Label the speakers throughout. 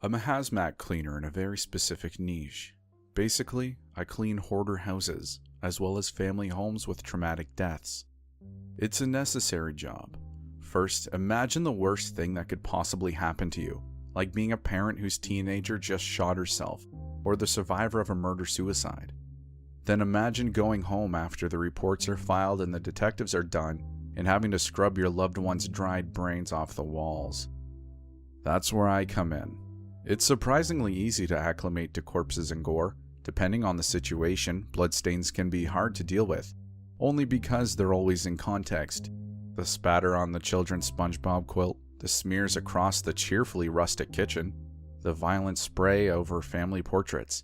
Speaker 1: I'm a hazmat cleaner in a very specific niche. Basically, I clean hoarder houses, as well as family homes with traumatic deaths. It's a necessary job. First, imagine the worst thing that could possibly happen to you, like being a parent whose teenager just shot herself, or the survivor of a murder-suicide. Then imagine going home after the reports are filed and the detectives are done, and having to scrub your loved one's dried brains off the walls. That's where I come in. It's surprisingly easy to acclimate to corpses and gore. Depending on the situation, bloodstains can be hard to deal with, only because they're always in context. The spatter on the children's SpongeBob quilt, the smears across the cheerfully rustic kitchen, the violent spray over family portraits.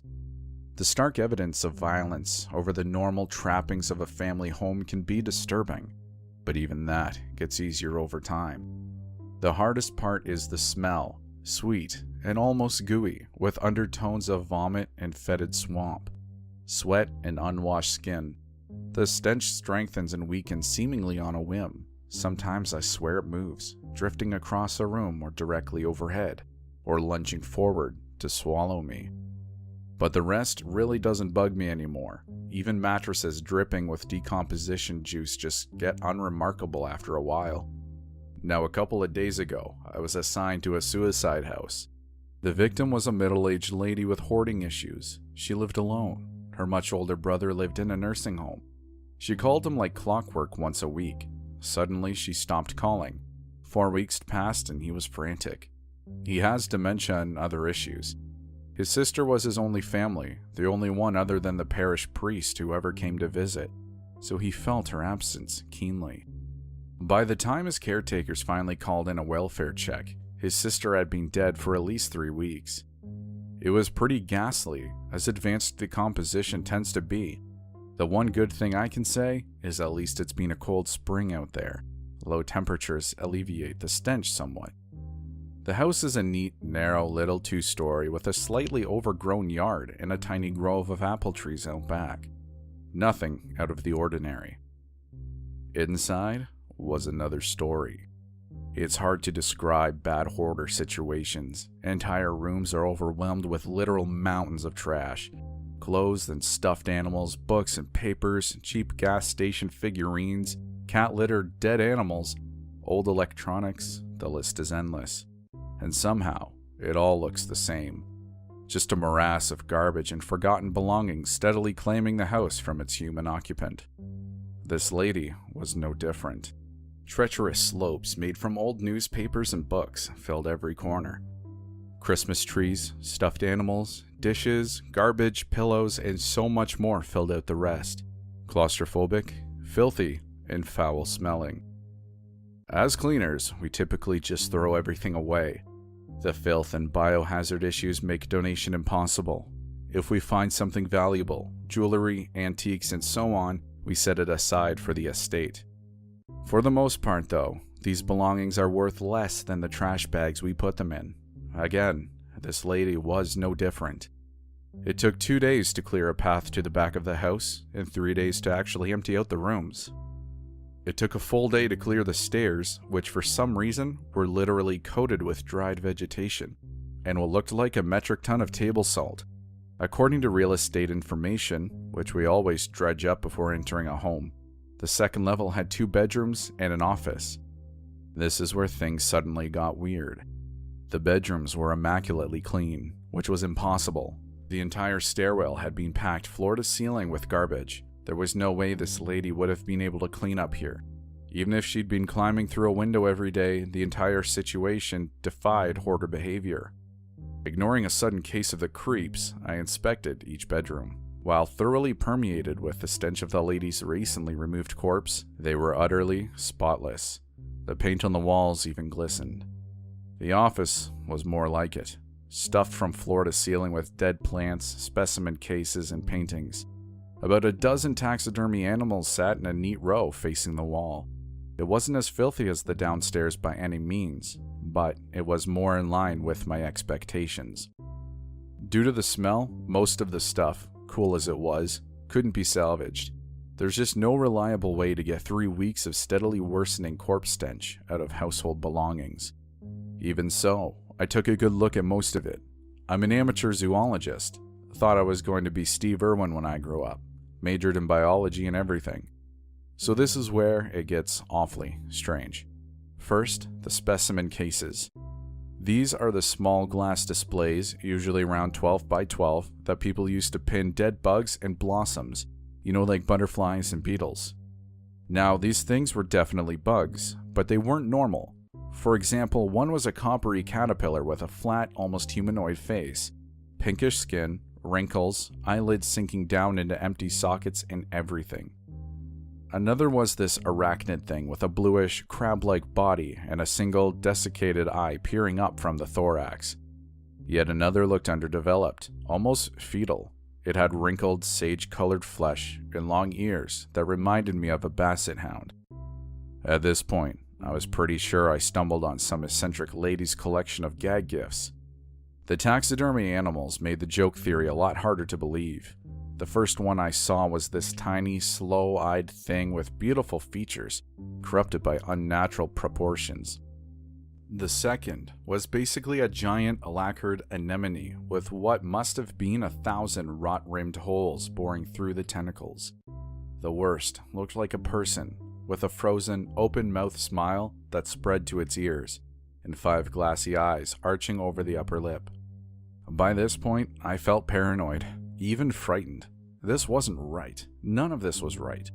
Speaker 1: The stark evidence of violence over the normal trappings of a family home can be disturbing, but even that gets easier over time. The hardest part is the smell, sweet and almost gooey, with undertones of vomit and fetid swamp, sweat and unwashed skin. The stench strengthens and weakens seemingly on a whim. Sometimes I swear it moves, drifting across a room or directly overhead, or lunging forward to swallow me. But the rest really doesn't bug me anymore. Even mattresses dripping with decomposition juice just get unremarkable after a while. Now, a couple of days ago, I was assigned to a suicide house. The victim was a middle-aged lady with hoarding issues. She lived alone. Her much older brother lived in a nursing home. She called him like clockwork once a week. Suddenly, she stopped calling. 4 weeks passed and he was frantic. He has dementia and other issues. His sister was his only family, the only one other than the parish priest who ever came to visit, so he felt her absence keenly. By the time his caretakers finally called in a welfare check, his sister had been dead for at least 3 weeks. It was pretty ghastly, as advanced decomposition tends to be. The one good thing I can say is at least it's been a cold spring out there. Low temperatures alleviate the stench somewhat. The house is a neat, narrow little 2-story with a slightly overgrown yard and a tiny grove of apple trees out back. Nothing out of the ordinary. Inside was another story. It's hard to describe bad hoarder situations. Entire rooms are overwhelmed with literal mountains of trash. Clothes and stuffed animals, books and papers, cheap gas station figurines, cat litter, dead animals, old electronics, the list is endless. And somehow, it all looks the same. Just a morass of garbage and forgotten belongings steadily claiming the house from its human occupant. This lady was no different. Treacherous slopes made from old newspapers and books filled every corner. Christmas trees, stuffed animals, dishes, garbage, pillows, and so much more filled out the rest. Claustrophobic, filthy, and foul-smelling. As cleaners, we typically just throw everything away. The filth and biohazard issues make donation impossible. If we find something valuable, jewelry, antiques, and so on, we set it aside for the estate. For the most part, though, these belongings are worth less than the trash bags we put them in. Again, this lady was no different. It took 2 days to clear a path to the back of the house, and 3 days to actually empty out the rooms. It took a full day to clear the stairs, which for some reason were literally coated with dried vegetation, and what looked like a metric ton of table salt. According to real estate information, which we always dredge up before entering a home, the second level had 2 bedrooms and an office. This is where things suddenly got weird. The bedrooms were immaculately clean, which was impossible. The entire stairwell had been packed floor to ceiling with garbage. There was no way this lady would have been able to clean up here. Even if she'd been climbing through a window every day, the entire situation defied hoarder behavior. Ignoring a sudden case of the creeps, I inspected each bedroom. While thoroughly permeated with the stench of the lady's recently removed corpse, they were utterly spotless. The paint on the walls even glistened. The office was more like it, stuffed from floor to ceiling with dead plants, specimen cases, and paintings. About a dozen taxidermy animals sat in a neat row facing the wall. It wasn't as filthy as the downstairs by any means, but it was more in line with my expectations. Due to the smell, most of the stuff, cool as it was, couldn't be salvaged. There's just no reliable way to get 3 weeks of steadily worsening corpse stench out of household belongings. Even so, I took a good look at most of it, I'm an amateur zoologist. Thought I was going to be Steve Irwin when I grew up. Majored in biology and everything. So this is where it gets awfully strange. First, the specimen cases. These are the small glass displays, usually around 12 by 12, that people used to pin dead bugs and blossoms, like butterflies and beetles. Now, these things were definitely bugs, but they weren't normal. For example, one was a coppery caterpillar with a flat, almost humanoid face, pinkish skin, wrinkles, eyelids sinking down into empty sockets and everything. Another was this arachnid thing with a bluish, crab-like body and a single, desiccated eye peering up from the thorax. Yet another looked underdeveloped, almost fetal. It had wrinkled, sage-colored flesh and long ears that reminded me of a basset hound. At this point, I was pretty sure I stumbled on some eccentric lady's collection of gag gifts. The taxidermy animals made the joke theory a lot harder to believe. The first one I saw was this tiny, slow-eyed thing with beautiful features, corrupted by unnatural proportions. The second was basically a giant lacquered anemone with what must have been 1,000 rot-rimmed holes boring through the tentacles. The worst looked like a person, with a frozen, open-mouthed smile that spread to its ears, and 5 glassy eyes arching over the upper lip. By this point, I felt paranoid, even frightened. This wasn't right. None of this was right.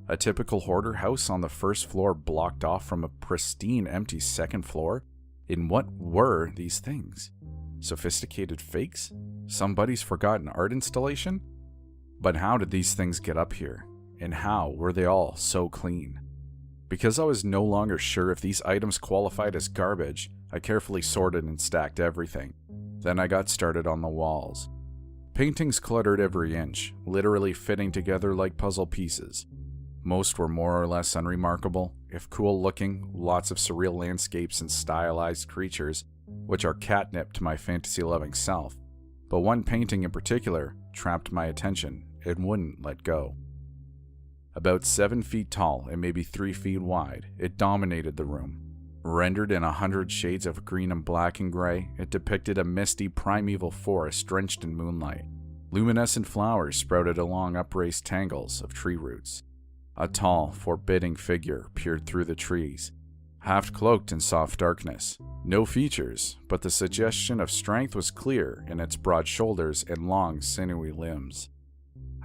Speaker 1: A typical hoarder house on the first floor blocked off from a pristine empty second floor? And what were these things? Sophisticated fakes? Somebody's forgotten art installation? But how did these things get up here? And how were they all so clean? Because I was no longer sure if these items qualified as garbage, I carefully sorted and stacked everything. Then I got started on the walls. Paintings cluttered every inch, literally fitting together like puzzle pieces. Most were more or less unremarkable, if cool-looking, lots of surreal landscapes and stylized creatures, which are catnip to my fantasy-loving self. But one painting in particular trapped my attention and wouldn't let go. About 7 feet tall and maybe 3 feet wide, it dominated the room. Rendered in 100 shades of green and black and gray, it depicted a misty primeval forest drenched in moonlight. Luminescent flowers sprouted along upraised tangles of tree roots. A tall, forbidding figure peered through the trees, half cloaked in soft darkness. No features, but the suggestion of strength was clear in its broad shoulders and long, sinewy limbs.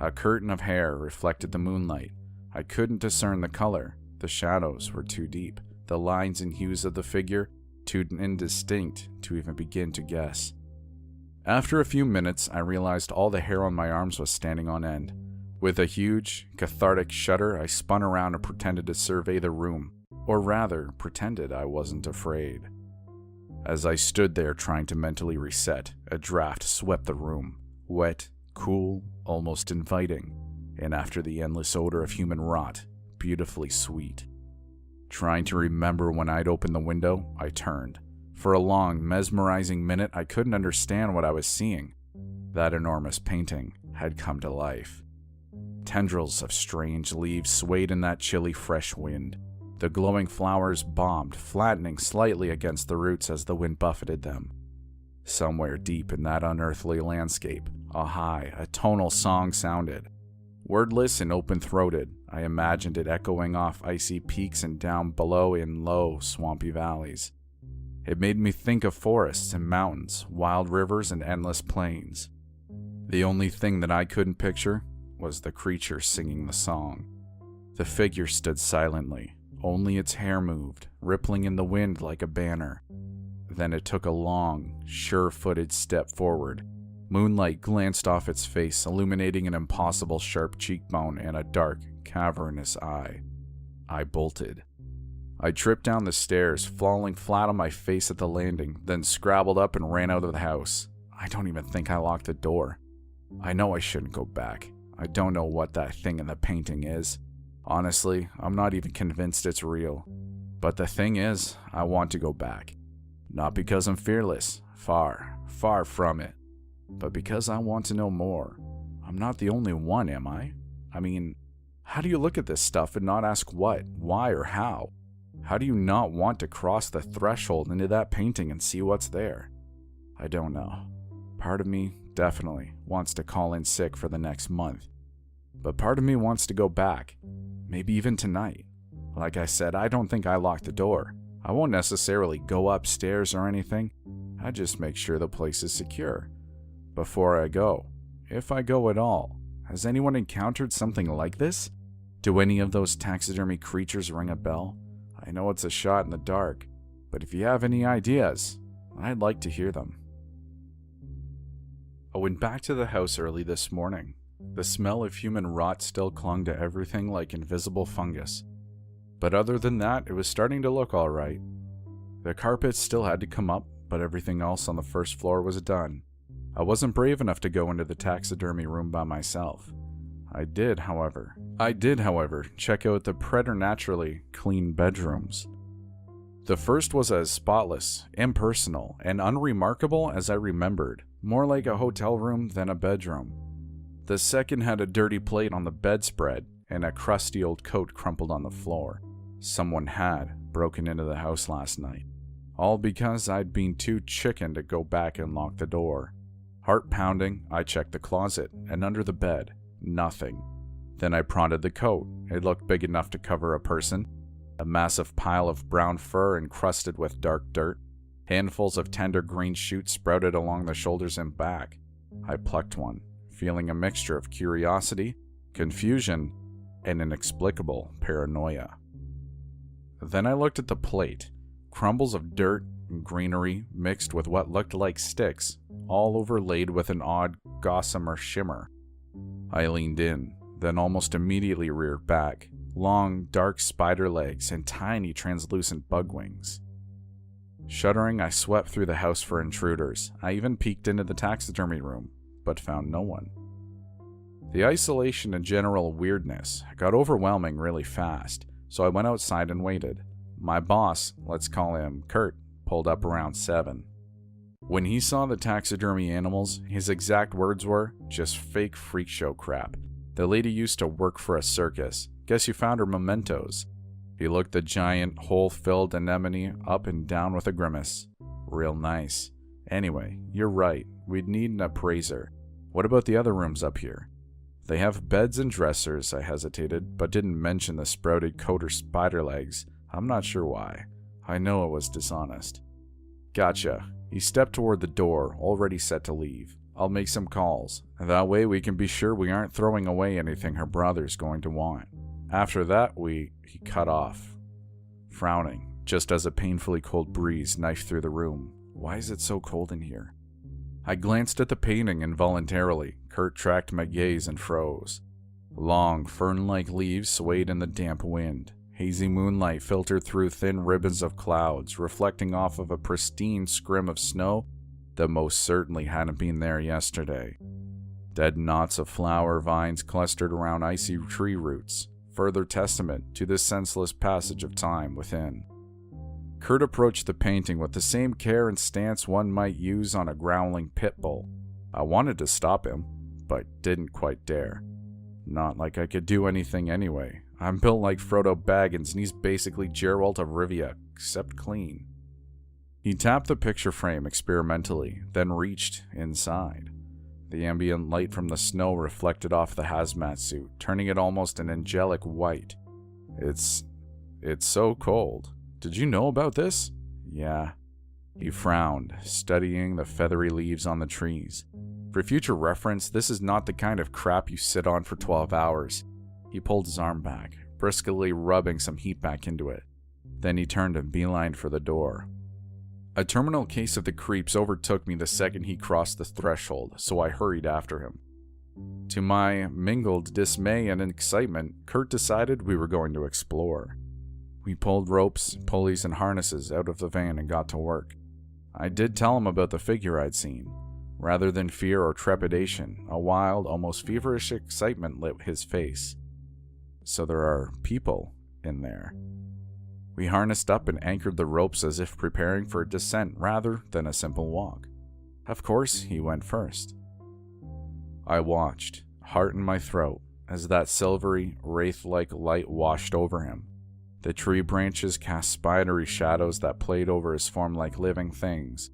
Speaker 1: A curtain of hair reflected the moonlight. I couldn't discern the color. The shadows were too deep. The lines and hues of the figure too indistinct to even begin to guess. After a few minutes, I realized all the hair on my arms was standing on end. With a huge, cathartic shudder, I spun around and pretended to survey the room, or rather, pretended I wasn't afraid. As I stood there trying to mentally reset, a draft swept the room, wet, cool, almost inviting, and after the endless odor of human rot, beautifully sweet. Trying to remember when I'd opened the window, I turned. For a long, mesmerizing minute, I couldn't understand what I was seeing. That enormous painting had come to life. Tendrils of strange leaves swayed in that chilly, fresh wind. The glowing flowers bobbed, flattening slightly against the roots as the wind buffeted them. Somewhere deep in that unearthly landscape, a high, tonal song sounded. Wordless and open-throated, I imagined it echoing off icy peaks and down below in low, swampy valleys. It made me think of forests and mountains, wild rivers and endless plains. The only thing that I couldn't picture was the creature singing the song. The figure stood silently. Only its hair moved, rippling in the wind like a banner. Then it took a long, sure-footed step forward. Moonlight glanced off its face, illuminating an impossible sharp cheekbone and a dark, cavernous eye. I bolted. I tripped down the stairs, falling flat on my face at the landing, then scrabbled up and ran out of the house. I don't even think I locked the door. I know I shouldn't go back. I don't know what that thing in the painting is. Honestly, I'm not even convinced it's real. But the thing is, I want to go back. Not because I'm fearless, far, far from it. But because I want to know more. I'm not the only one, am I? I mean, how do you look at this stuff and not ask what, why, or how? How do you not want to cross the threshold into that painting and see what's there? I don't know. Part of me definitely wants to call in sick for the next month. But part of me wants to go back, maybe even tonight. Like I said, I don't think I locked the door. I won't necessarily go upstairs or anything. I just make sure the place is secure. Before I go, if I go at all, has anyone encountered something like this? Do any of those taxidermy creatures ring a bell? I know it's a shot in the dark, but if you have any ideas, I'd like to hear them. I went back to the house early this morning. The smell of human rot still clung to everything like invisible fungus. But other than that, it was starting to look alright. The carpets still had to come up, but everything else on the first floor was done. I wasn't brave enough to go into the taxidermy room by myself. I did, however, check out the preternaturally clean bedrooms. The first was as spotless, impersonal, and unremarkable as I remembered, more like a hotel room than a bedroom. The second had a dirty plate on the bedspread and a crusty old coat crumpled on the floor. Someone had broken into the house last night, all because I'd been too chicken to go back and lock the door. Heart pounding, I checked the closet, and under the bed, nothing. Then I prodded the coat. It looked big enough to cover a person. A massive pile of brown fur encrusted with dark dirt. Handfuls of tender green shoots sprouted along the shoulders and back. I plucked one, feeling a mixture of curiosity, confusion, and inexplicable paranoia. Then I looked at the plate. Crumbles of dirt and greenery mixed with what looked like sticks, all overlaid with an odd gossamer shimmer. I leaned in, then almost immediately reared back. Long, dark spider legs and tiny translucent bug wings. Shuddering, I swept through the house for intruders. I even peeked into the taxidermy room, but found no one. The isolation and general weirdness got overwhelming really fast, so I went outside and waited. My boss, let's call him Kurt, pulled up around 7. When he saw the taxidermy animals, his exact words were, "Just fake freak show crap. The lady used to work for a circus. Guess you found her mementos." He looked the giant, hole-filled anemone up and down with a grimace. Real nice. Anyway, you're right. We'd need an appraiser. What about the other rooms up here? They have beds and dressers, I hesitated, but didn't mention the sprouted coat or spider legs. I'm not sure why. I know it was dishonest. Gotcha. He stepped toward the door, already set to leave. I'll make some calls. That way we can be sure we aren't throwing away anything her brother's going to want. After that, he cut off, frowning, just as a painfully cold breeze knifed through the room. Why is it so cold in here? I glanced at the painting involuntarily. Kurt tracked my gaze and froze. Long, fern-like leaves swayed in the damp wind. Hazy moonlight filtered through thin ribbons of clouds, reflecting off of a pristine scrim of snow that most certainly hadn't been there yesterday. Dead knots of flower vines clustered around icy tree roots, further testament to the senseless passage of time within. Kurt approached the painting with the same care and stance one might use on a growling pit bull. I wanted to stop him, but didn't quite dare. Not like I could do anything anyway. I'm built like Frodo Baggins and he's basically Geralt of Rivia, except clean. He tapped the picture frame experimentally, then reached inside. The ambient light from the snow reflected off the hazmat suit, turning it almost an angelic white. It's so cold. Did you know about this? Yeah. He frowned, studying the feathery leaves on the trees. For future reference, this is not the kind of crap you sit on for 12 hours. He pulled his arm back, briskly rubbing some heat back into it. Then he turned and beelined for the door. A terminal case of the creeps overtook me the second he crossed the threshold, so I hurried after him. To my mingled dismay and excitement, Kurt decided we were going to explore. We pulled ropes, pulleys, and harnesses out of the van and got to work. I did tell him about the figure I'd seen. Rather than fear or trepidation, a wild, almost feverish excitement lit his face. So there are people in there. We harnessed up and anchored the ropes as if preparing for a descent rather than a simple walk. Of course, he went first. I watched, heart in my throat, as that silvery, wraith-like light washed over him. The tree branches cast spidery shadows that played over his form like living things.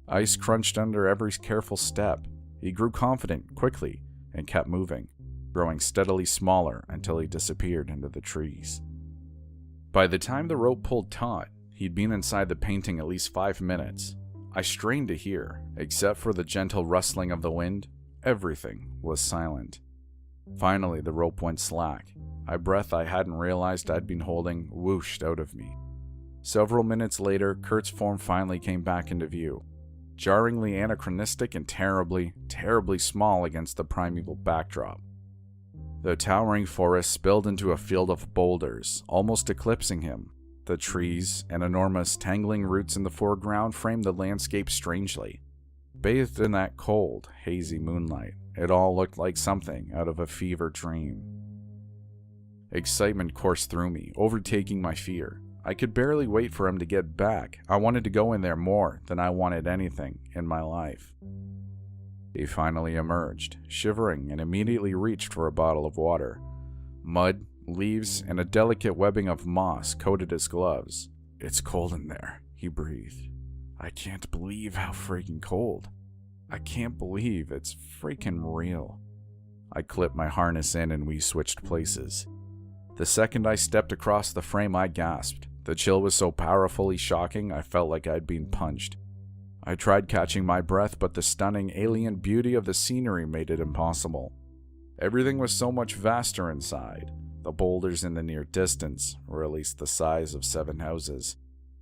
Speaker 1: Ice crunched under every careful step. He grew confident quickly and kept moving, growing steadily smaller until he disappeared into the trees. By the time the rope pulled taut, he'd been inside the painting at least 5 minutes. I strained to hear. Except for the gentle rustling of the wind, everything was silent. Finally, the rope went slack. A breath I hadn't realized I'd been holding whooshed out of me. Several minutes later, Kurt's form finally came back into view, jarringly anachronistic and terribly, terribly small against the primeval backdrop. The towering forest spilled into a field of boulders, almost eclipsing him. The trees and enormous tangling roots in the foreground framed the landscape strangely. Bathed in that cold, hazy moonlight, it all looked like something out of a fever dream. Excitement coursed through me, overtaking my fear. I could barely wait for him to get back. I wanted to go in there more than I wanted anything in my life. He finally emerged, shivering, and immediately reached for a bottle of water. Mud, leaves, and a delicate webbing of moss coated his gloves. "It's cold in there," he breathed. "I can't believe how freaking cold. I can't believe it's freaking real." I clipped my harness in and we switched places. The second I stepped across the frame, I gasped. The chill was so powerfully shocking, I felt like I'd been punched. I tried catching my breath, but the stunning alien beauty of the scenery made it impossible. Everything was so much vaster inside. The boulders in the near distance were at least the size of 7 houses.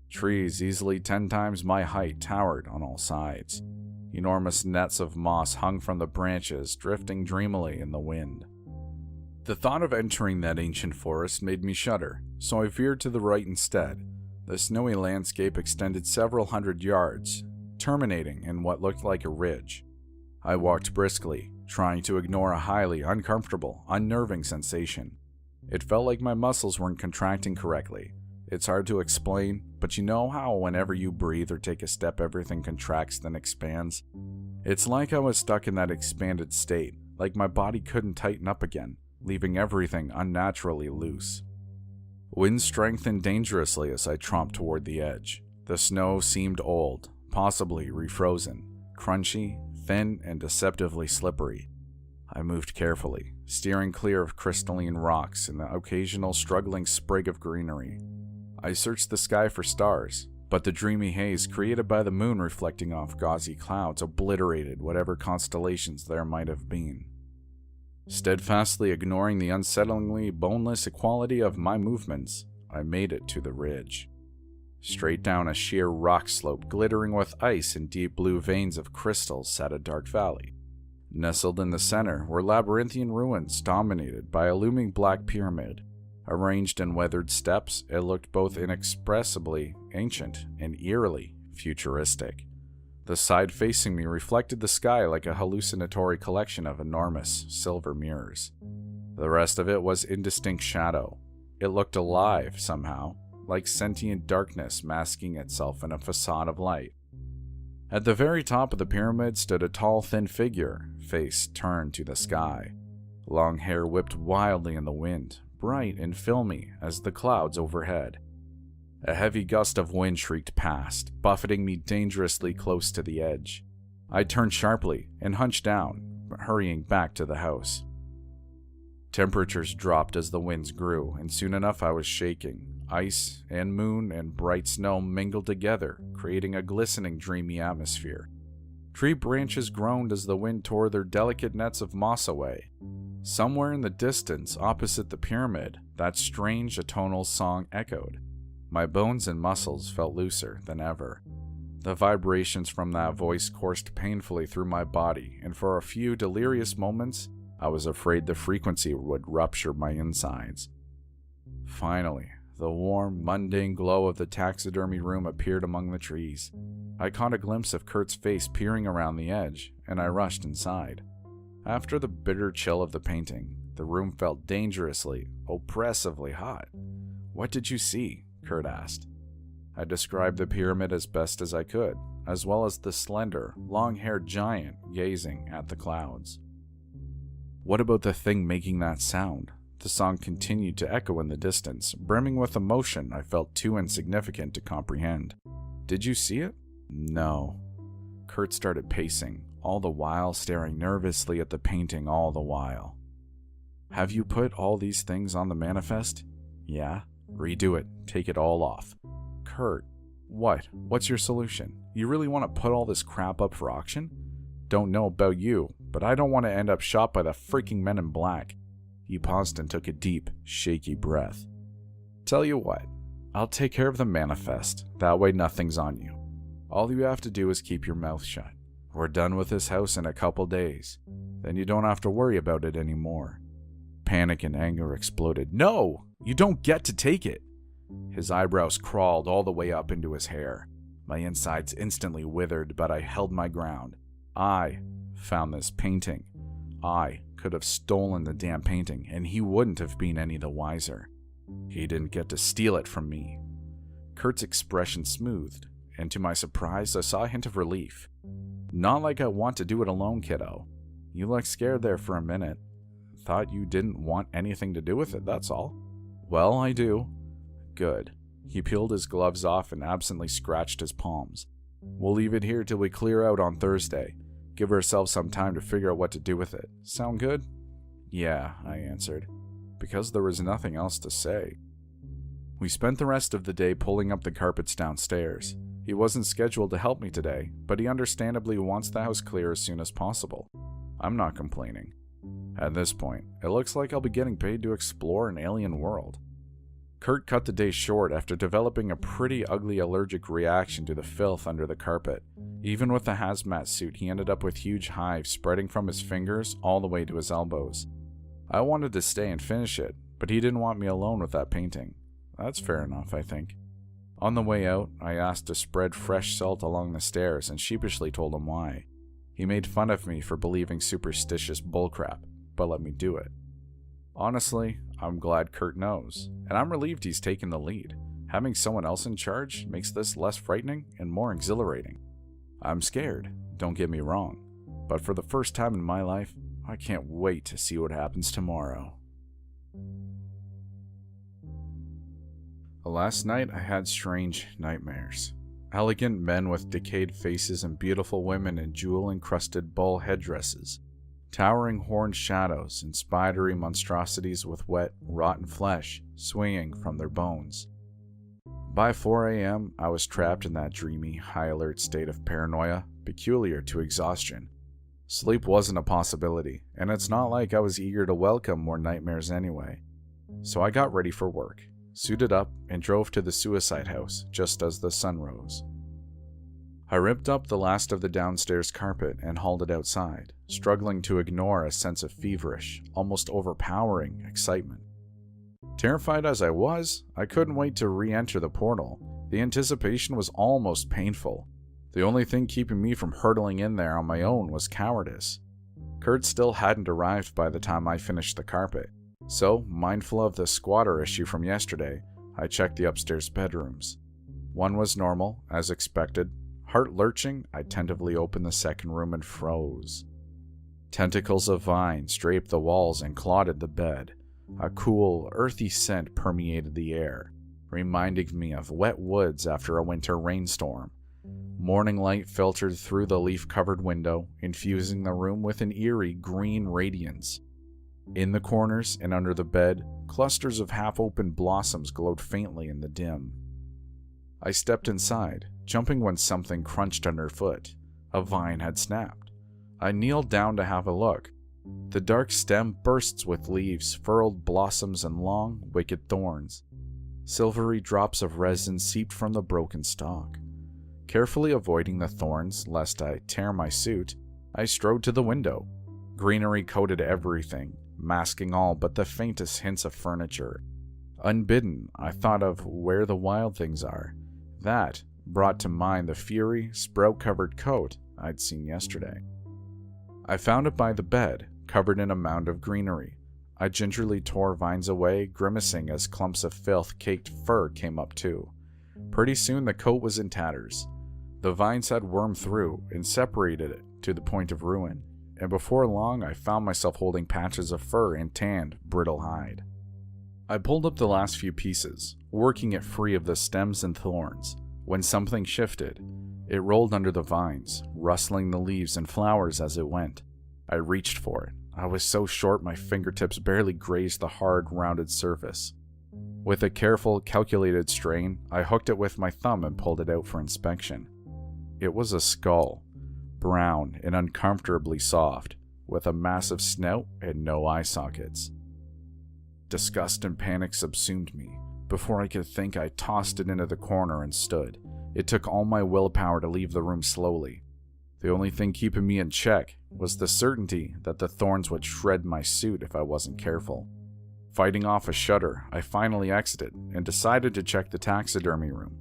Speaker 1: Trees easily 10 times my height towered on all sides. Enormous nets of moss hung from the branches, drifting dreamily in the wind. The thought of entering that ancient forest made me shudder, so I veered to the right instead. The snowy landscape extended several hundred yards, terminating in what looked like a ridge. I walked briskly, trying to ignore a highly uncomfortable, unnerving sensation. It felt like my muscles weren't contracting correctly. It's hard to explain, but you know how whenever you breathe or take a step, everything contracts then expands? It's like I was stuck in that expanded state, like my body couldn't tighten up again, leaving everything unnaturally loose. Wind strengthened dangerously as I tromped toward the edge. The snow seemed old, possibly refrozen, crunchy, thin, and deceptively slippery. I moved carefully, steering clear of crystalline rocks and the occasional struggling sprig of greenery. I searched the sky for stars, but the dreamy haze created by the moon reflecting off gauzy clouds obliterated whatever constellations there might have been. Steadfastly ignoring the unsettlingly boneless equality of my movements, I made it to the ridge. Straight down a sheer rock slope glittering with ice and deep blue veins of crystal sat a dark valley. Nestled in the center were labyrinthian ruins dominated by a looming black pyramid. Arranged in weathered steps, it looked both inexpressibly ancient and eerily futuristic. The side facing me reflected the sky like a hallucinatory collection of enormous silver mirrors. The rest of it was indistinct shadow. It looked alive somehow, like sentient darkness masking itself in a facade of light. At the very top of the pyramid stood a tall, thin figure, face turned to the sky. Long hair whipped wildly in the wind, bright and filmy as the clouds overhead. A heavy gust of wind shrieked past, buffeting me dangerously close to the edge. I turned sharply and hunched down, hurrying back to the house. Temperatures dropped as the winds grew, and soon enough I was shaking. Ice and moon and bright snow mingled together, creating a glistening, dreamy atmosphere. Tree branches groaned as the wind tore their delicate nets of moss away. Somewhere in the distance, opposite the pyramid, that strange atonal song echoed. My bones and muscles felt looser than ever. The vibrations from that voice coursed painfully through my body, and for a few delirious moments, I was afraid the frequency would rupture my insides. Finally, the warm, mundane glow of the taxidermy room appeared among the trees. I caught a glimpse of Kurt's face peering around the edge, and I rushed inside. After the bitter chill of the painting, the room felt dangerously, oppressively hot. "What did you see?" Kurt asked. I described the pyramid as best as I could, as well as the slender, long-haired giant gazing at the clouds. "What about the thing making that sound?" The song continued to echo in the distance, brimming with emotion I felt too insignificant to comprehend. "Did you see it?" "No." Kurt started pacing, all the while staring nervously at the painting all the while. Have you put all these things on the manifest? Yeah. Redo it. Take it all off. Kurt, what? What's your solution? You really want to put all this crap up for auction? Don't know about you, but I don't want to end up shot by the freaking men in black. He paused and took a deep, shaky breath. Tell you what, I'll take care of the manifest. That way nothing's on you. All you have to do is keep your mouth shut. We're done with this house in a couple days. Then you don't have to worry about it anymore. Panic and anger exploded. No! You don't get to take it! His eyebrows crawled all the way up into his hair. My insides instantly withered, but I held my ground. I found this painting. I could have stolen the damn painting, and he wouldn't have been any the wiser. He didn't get to steal it from me. Kurt's expression smoothed, and to my surprise, I saw a hint of relief. Not like I want to do it alone, kiddo. You looked scared there for a minute. Thought you didn't want anything to do with it, that's all. Well, I do. Good. He peeled his gloves off and absently scratched his palms. We'll leave it here till we clear out on Thursday. Give ourselves some time to figure out what to do with it. Sound good? Yeah, I answered, because there was nothing else to say. We spent the rest of the day pulling up the carpets downstairs. He wasn't scheduled to help me today, but he understandably wants the house clear as soon as possible. I'm not complaining. At this point, it looks like I'll be getting paid to explore an alien world. Kurt cut the day short after developing a pretty ugly allergic reaction to the filth under the carpet. Even with the hazmat suit, he ended up with huge hives spreading from his fingers all the way to his elbows. I wanted to stay and finish it, but he didn't want me alone with that painting. That's fair enough, I think. On the way out, I asked to spread fresh salt along the stairs and sheepishly told him why. He made fun of me for believing superstitious bullcrap, but let me do it. Honestly, I'm glad Kurt knows, and I'm relieved he's taken the lead. Having someone else in charge makes this less frightening and more exhilarating. I'm scared, don't get me wrong, but for the first time in my life, I can't wait to see what happens tomorrow. Last night I had strange nightmares. Elegant men with decayed faces and beautiful women in jewel-encrusted bull headdresses. Towering horned shadows and spidery monstrosities with wet, rotten flesh swinging from their bones. By 4 a.m., I was trapped in that dreamy, high-alert state of paranoia peculiar to exhaustion. Sleep wasn't a possibility, and it's not like I was eager to welcome more nightmares anyway. So I got ready for work, suited up, and drove to the suicide house just as the sun rose. I ripped up the last of the downstairs carpet and hauled it outside, struggling to ignore a sense of feverish, almost overpowering excitement. Terrified as I was, I couldn't wait to re-enter the portal. The anticipation was almost painful. The only thing keeping me from hurtling in there on my own was cowardice. Kurt still hadn't arrived by the time I finished the carpet, so, mindful of the squatter issue from yesterday, I checked the upstairs bedrooms. One was normal, as expected. Heart lurching, I tentatively opened the second room and froze. Tentacles of vines draped the walls and clotted the bed. A cool, earthy scent permeated the air, reminding me of wet woods after a winter rainstorm. Morning light filtered through the leaf-covered window, infusing the room with an eerie green radiance. In the corners and under the bed, clusters of half-open blossoms glowed faintly in the dim. I stepped inside, jumping when something crunched underfoot. A vine had snapped. I kneeled down to have a look. The dark stem bursts with leaves, furled blossoms, and long, wicked thorns. Silvery drops of resin seeped from the broken stalk. Carefully avoiding the thorns, lest I tear my suit, I strode to the window. Greenery coated everything, masking all but the faintest hints of furniture. Unbidden, I thought of where the wild things are. That brought to mind the fiery, sprout-covered coat I'd seen yesterday. I found it by the bed, covered in a mound of greenery. I gingerly tore vines away, grimacing as clumps of filth-caked fur came up too. Pretty soon the coat was in tatters. The vines had wormed through and separated it to the point of ruin, and before long I found myself holding patches of fur and tanned, brittle hide. I pulled up the last few pieces, working it free of the stems and thorns, when something shifted. It rolled under the vines, rustling the leaves and flowers as it went. I reached for it. I was so short my fingertips barely grazed the hard, rounded surface. With a careful, calculated strain, I hooked it with my thumb and pulled it out for inspection. It was a skull, brown and uncomfortably soft, with a massive snout and no eye sockets. Disgust and panic subsumed me. Before I could think, I tossed it into the corner and stood. It took all my willpower to leave the room slowly. The only thing keeping me in check was the certainty that the thorns would shred my suit if I wasn't careful. Fighting off a shudder, I finally exited and decided to check the taxidermy room.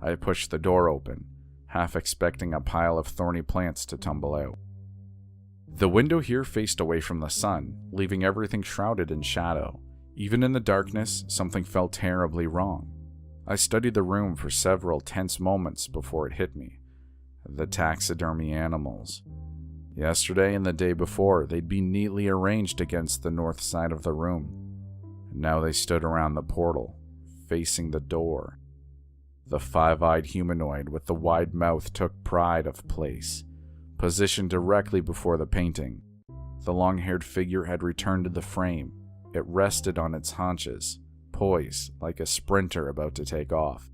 Speaker 1: I pushed the door open, half expecting a pile of thorny plants to tumble out. The window here faced away from the sun, leaving everything shrouded in shadow. Even in the darkness, something felt terribly wrong. I studied the room for several tense moments before it hit me. The taxidermy animals. Yesterday and the day before, they'd be neatly arranged against the north side of the room. Now they stood around the portal, facing the door. The five-eyed humanoid with the wide mouth took pride of place. Positioned directly before the painting, the long-haired figure had returned to the frame. It rested on its haunches, poised like a sprinter about to take off.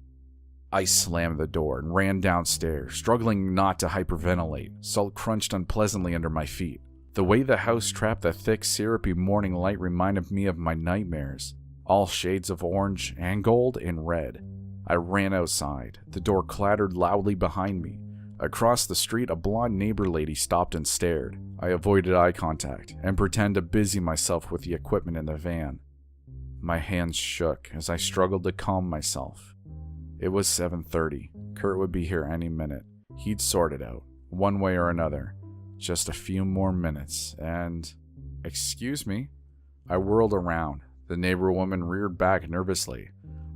Speaker 1: I slammed the door and ran downstairs, struggling not to hyperventilate. Salt crunched unpleasantly under my feet. The way the house trapped the thick, syrupy morning light reminded me of my nightmares, all shades of orange and gold and red. I ran outside. The door clattered loudly behind me. Across the street, a blonde neighbor lady stopped and stared. I avoided eye contact and pretended to busy myself with the equipment in the van. My hands shook as I struggled to calm myself. It was 7:30. Kurt would be here any minute. He'd sort it out, one way or another. Just a few more minutes, and... Excuse me? I whirled around. The neighbor woman reared back nervously.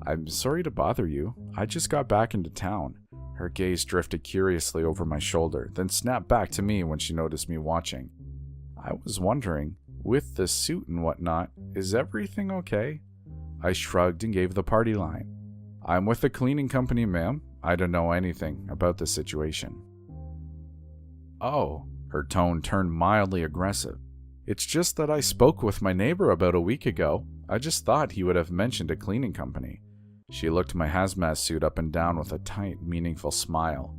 Speaker 1: I'm sorry to bother you. I just got back into town. Her gaze drifted curiously over my shoulder, then snapped back to me when she noticed me watching. I was wondering, with the suit and whatnot, is everything okay? I shrugged and gave the party line. I'm with the cleaning company, ma'am. I don't know anything about the situation. Oh, her tone turned mildly aggressive. It's just that I spoke with my neighbor about a week ago. I just thought he would have mentioned a cleaning company. She looked my hazmat suit up and down with a tight, meaningful smile.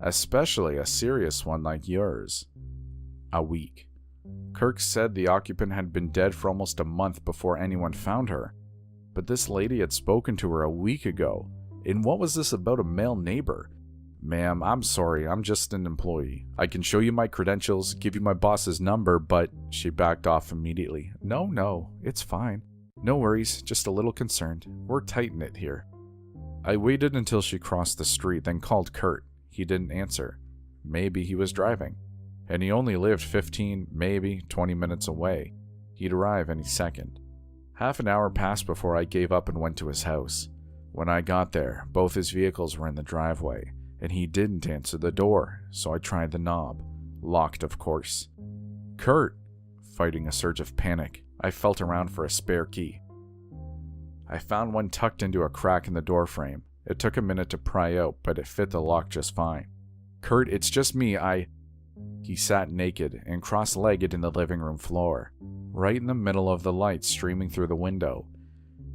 Speaker 1: Especially a serious one like yours. A week. Kirk said the occupant had been dead for almost a month before anyone found her. But this lady had spoken to her a week ago. And what was this about a male neighbor? Ma'am, I'm sorry, I'm just an employee. I can show you my credentials, give you my boss's number, but... She backed off immediately. No, it's fine. No worries, just a little concerned. We're tight-knit here. I waited until she crossed the street, then called Kurt. He didn't answer. Maybe he was driving. And he only lived 15, maybe 20 minutes away. He'd arrive any second. Half an hour passed before I gave up and went to his house. When I got there, both his vehicles were in the driveway, and he didn't answer the door, so I tried the knob. Locked, of course. Kurt! Fighting a surge of panic, I felt around for a spare key. I found one tucked into a crack in the doorframe. It took a minute to pry out, but it fit the lock just fine. Kurt, it's just me, He sat naked and cross-legged in the living room floor, right in the middle of the light streaming through the window.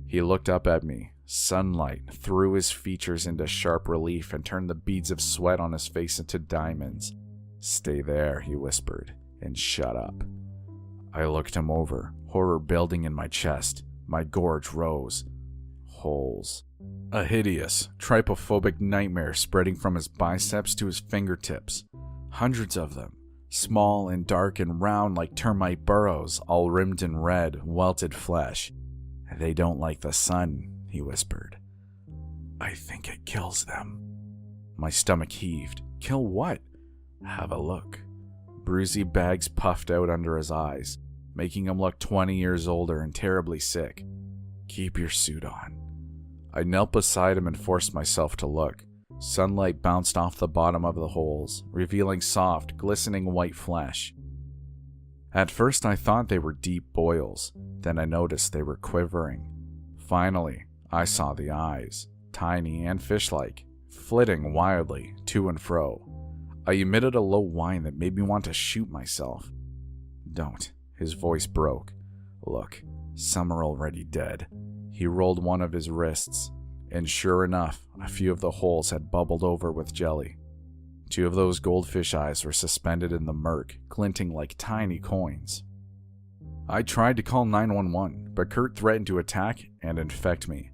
Speaker 1: He looked up at me. Sunlight threw his features into sharp relief and turned the beads of sweat on his face into diamonds. Stay there, he whispered, and shut up. I looked him over, horror building in my chest. My gorge rose. Holes. A hideous, trypophobic nightmare spreading from his biceps to his fingertips. Hundreds of them, small and dark and round like termite burrows, all rimmed in red, welted flesh. They don't like the sun, he whispered. I think it kills them. My stomach heaved. Kill what? Have a look. Bruisey bags puffed out under his eyes, making him look 20 years older and terribly sick. Keep your suit on. I knelt beside him and forced myself to look. Sunlight bounced off the bottom of the holes, revealing soft, glistening white flesh. At first I thought they were deep boils, then I noticed they were quivering. Finally, I saw the eyes, tiny and fish-like, flitting wildly to and fro. I emitted a low whine that made me want to shoot myself. Don't. His voice broke. Look, some are already dead. He rolled one of his wrists, and sure enough, a few of the holes had bubbled over with jelly. 2 of those goldfish eyes were suspended in the murk, glinting like tiny coins. I tried to call 911, but Kurt threatened to attack and infect me.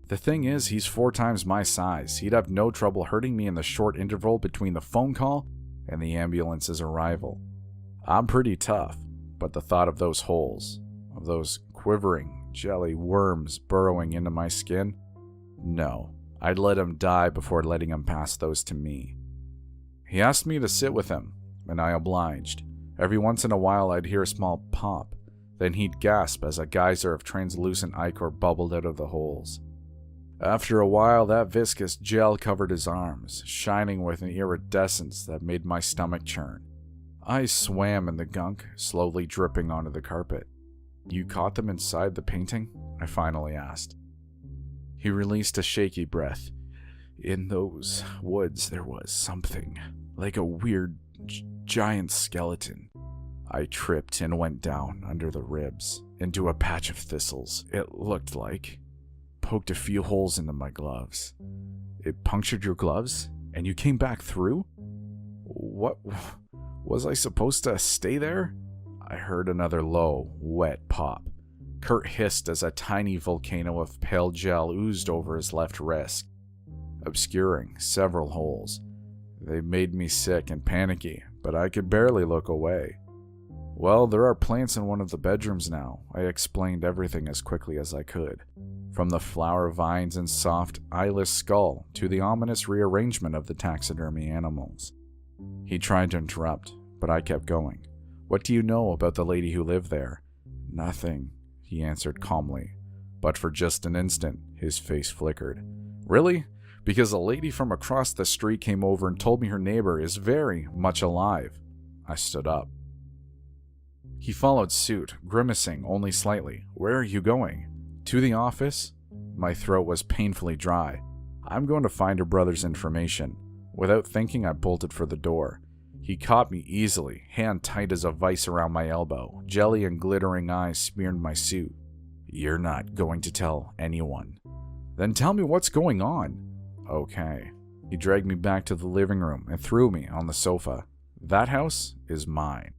Speaker 1: The thing is, he's 4 times my size. He'd have no trouble hurting me in the short interval between the phone call and the ambulance's arrival. I'm pretty tough, but the thought of those holes, of those quivering, jelly worms burrowing into my skin, no, I'd let him die before letting him pass those to me. He asked me to sit with him, and I obliged. Every once in a while I'd hear a small pop, then he'd gasp as a geyser of translucent ichor bubbled out of the holes. After a while, that viscous gel covered his arms, shining with an iridescence that made my stomach churn. I swam in the gunk, slowly dripping onto the carpet. You caught them inside the painting? I finally asked. He released a shaky breath. In those woods there was something, like a weird, giant skeleton. I tripped and went down under the ribs, into a patch of thistles. It looked like... Poked a few holes into my gloves. It punctured your gloves? And you came back through? What? Was I supposed to stay there? I heard another low, wet pop. Kurt hissed as a tiny volcano of pale gel oozed over his left wrist, obscuring several holes. They made me sick and panicky, but I could barely look away. Well, there are plants in one of the bedrooms now. I explained everything as quickly as I could. From the flower vines and soft, eyeless skull to the ominous rearrangement of the taxidermy animals. He tried to interrupt, but I kept going. What do you know about the lady who lived there? Nothing, he answered calmly. But for just an instant, his face flickered. Really? Because a lady from across the street came over and told me her neighbor is very much alive. I stood up. He followed suit, grimacing only slightly. Where are you going? To the office? My throat was painfully dry. I'm going to find her brother's information. Without thinking, I bolted for the door. He caught me easily, hand tight as a vice around my elbow. Jelly and glittering eyes smeared my suit. You're not going to tell anyone. Then tell me what's going on. Okay. He dragged me back to the living room and threw me on the sofa. That house is mine.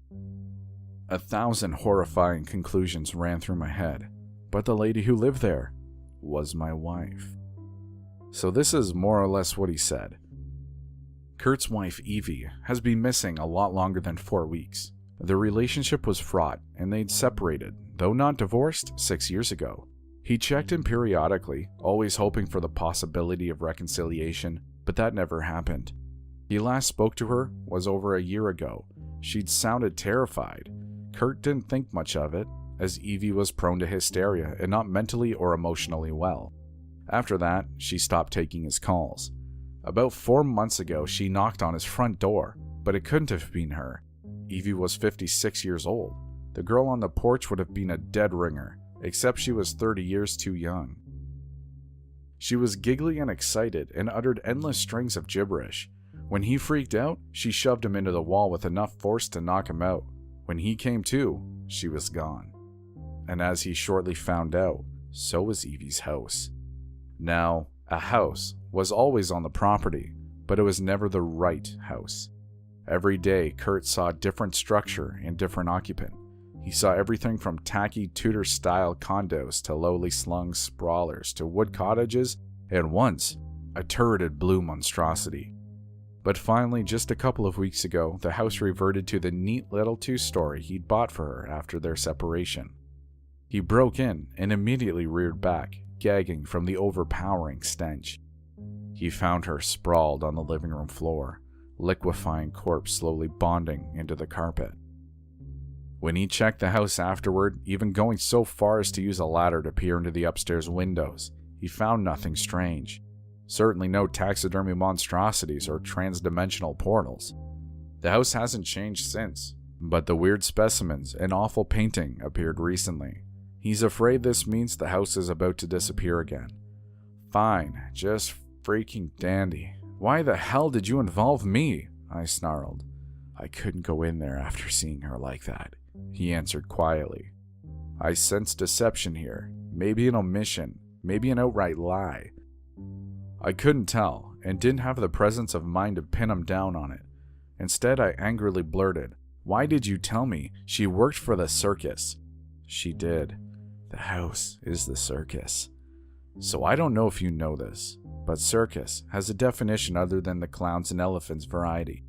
Speaker 1: 1,000 horrifying conclusions ran through my head. But the lady who lived there was my wife. So this is more or less what he said. Kurt's wife, Evie, has been missing a lot longer than 4 weeks. Their relationship was fraught, and they'd separated, though not divorced, 6 years ago. He checked in periodically, always hoping for the possibility of reconciliation, but that never happened. He last spoke to her was over a year ago. She'd sounded terrified. Kurt didn't think much of it, as Evie was prone to hysteria and not mentally or emotionally well. After that, she stopped taking his calls. About 4 months ago, she knocked on his front door, but it couldn't have been her. Evie was 56 years old. The girl on the porch would have been a dead ringer, except she was 30 years too young. She was giggly and excited and uttered endless strings of gibberish. When he freaked out, she shoved him into the wall with enough force to knock him out. When he came to, she was gone. And as he shortly found out, so was Evie's house. Now, a house was always on the property, but it was never the right house. Every day, Kurt saw a different structure and different occupant. He saw everything from tacky Tudor-style condos to lowly slung sprawlers to wood cottages, and once, a turreted blue monstrosity. But finally, just a couple of weeks ago, the house reverted to the neat little 2-story he'd bought for her after their separation. He broke in and immediately reared back, gagging from the overpowering stench. He found her sprawled on the living room floor, liquefying corpse slowly bonding into the carpet. When he checked the house afterward, even going so far as to use a ladder to peer into the upstairs windows, he found nothing strange. Certainly no taxidermy monstrosities or trans-dimensional portals. The house hasn't changed since, but the weird specimens and awful painting appeared recently. He's afraid this means the house is about to disappear again. Fine, just freaking dandy. Why the hell did you involve me? I snarled. I couldn't go in there after seeing her like that, he answered quietly. I sense deception here, maybe an omission, maybe an outright lie. I couldn't tell, and didn't have the presence of mind to pin him down on it. Instead, I angrily blurted, "Why did you tell me she worked for the circus?" She did. The house is the circus. So I don't know if you know this, but circus has a definition other than the clowns and elephants variety.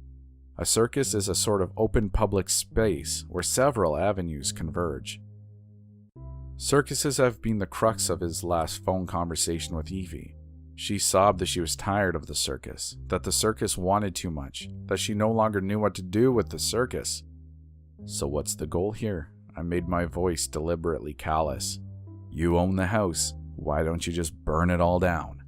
Speaker 1: A circus is a sort of open public space where several avenues converge. Circuses have been the crux of his last phone conversation with Evie. She sobbed that she was tired of the circus, that the circus wanted too much, that she no longer knew what to do with the circus. So what's the goal here? I made my voice deliberately callous. You own the house. Why don't you just burn it all down?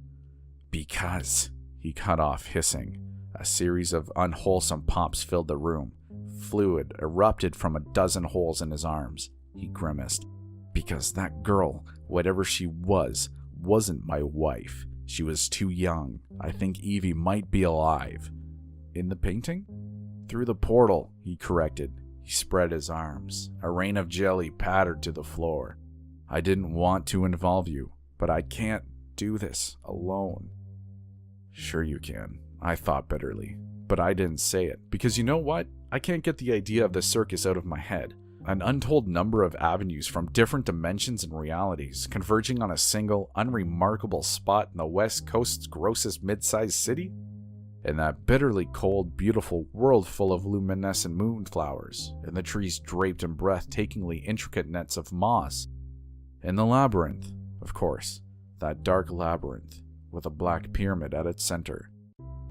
Speaker 1: Because, he cut off, hissing. A series of unwholesome pops filled the room. Fluid erupted from a dozen holes in his arms. He grimaced. Because that girl, whatever she was, wasn't my wife. She was too young. I think Evie might be alive. In the painting? Through the portal, he corrected. He spread his arms. A rain of jelly pattered to the floor. I didn't want to involve you, but I can't do this alone. Sure you can, I thought bitterly, but I didn't say it, because you know what? I can't get the idea of the circus out of my head. An untold number of avenues from different dimensions and realities, converging on a single, unremarkable spot in the West Coast's grossest mid-sized city? In that bitterly cold, beautiful world full of luminescent moonflowers, and the trees draped in breathtakingly intricate nets of moss. In the labyrinth, of course, that dark labyrinth, with a black pyramid at its center.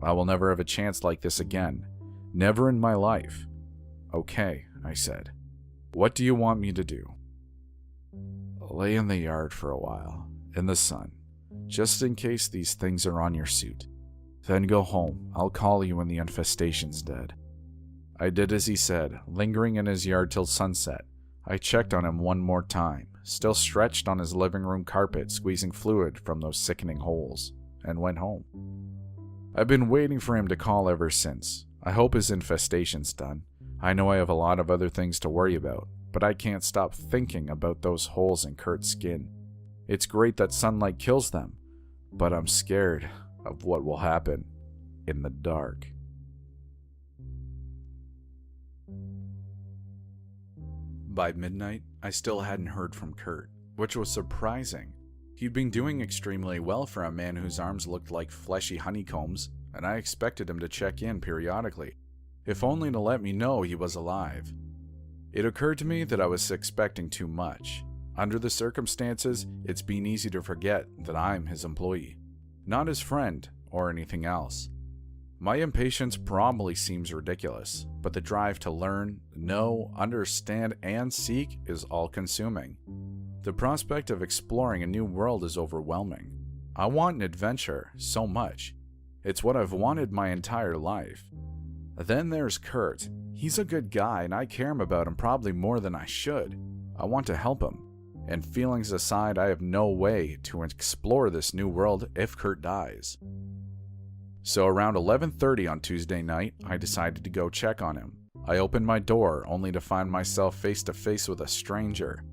Speaker 1: I will never have a chance like this again. Never in my life. Okay, I said. What do you want me to do? Lay in the yard for a while, in the sun, just in case these things are on your suit. Then go home. I'll call you when the infestation's dead. I did as he said, lingering in his yard till sunset. I checked on him one more time, still stretched on his living room carpet, squeezing fluid from those sickening holes, and went home. I've been waiting for him to call ever since. I hope his infestation's done. I know I have a lot of other things to worry about, but I can't stop thinking about those holes in Kurt's skin. It's great that sunlight kills them, but I'm scared of what will happen in the dark. By midnight, I still hadn't heard from Kurt, which was surprising. He'd been doing extremely well for a man whose arms looked like fleshy honeycombs, and I expected him to check in periodically, if only to let me know he was alive. It occurred to me that I was expecting too much. Under the circumstances, it's been easy to forget that I'm his employee, not his friend or anything else. My impatience probably seems ridiculous, but the drive to learn, know, understand, and seek is all-consuming. The prospect of exploring a new world is overwhelming. I want an adventure so much. It's what I've wanted my entire life. Then there's Kurt. He's a good guy, and I care about him probably more than I should. I want to help him. And feelings aside, I have no way to explore this new world if Kurt dies. So around 11:30 on Tuesday night, I decided to go check on him. I opened my door only to find myself face to face with a stranger.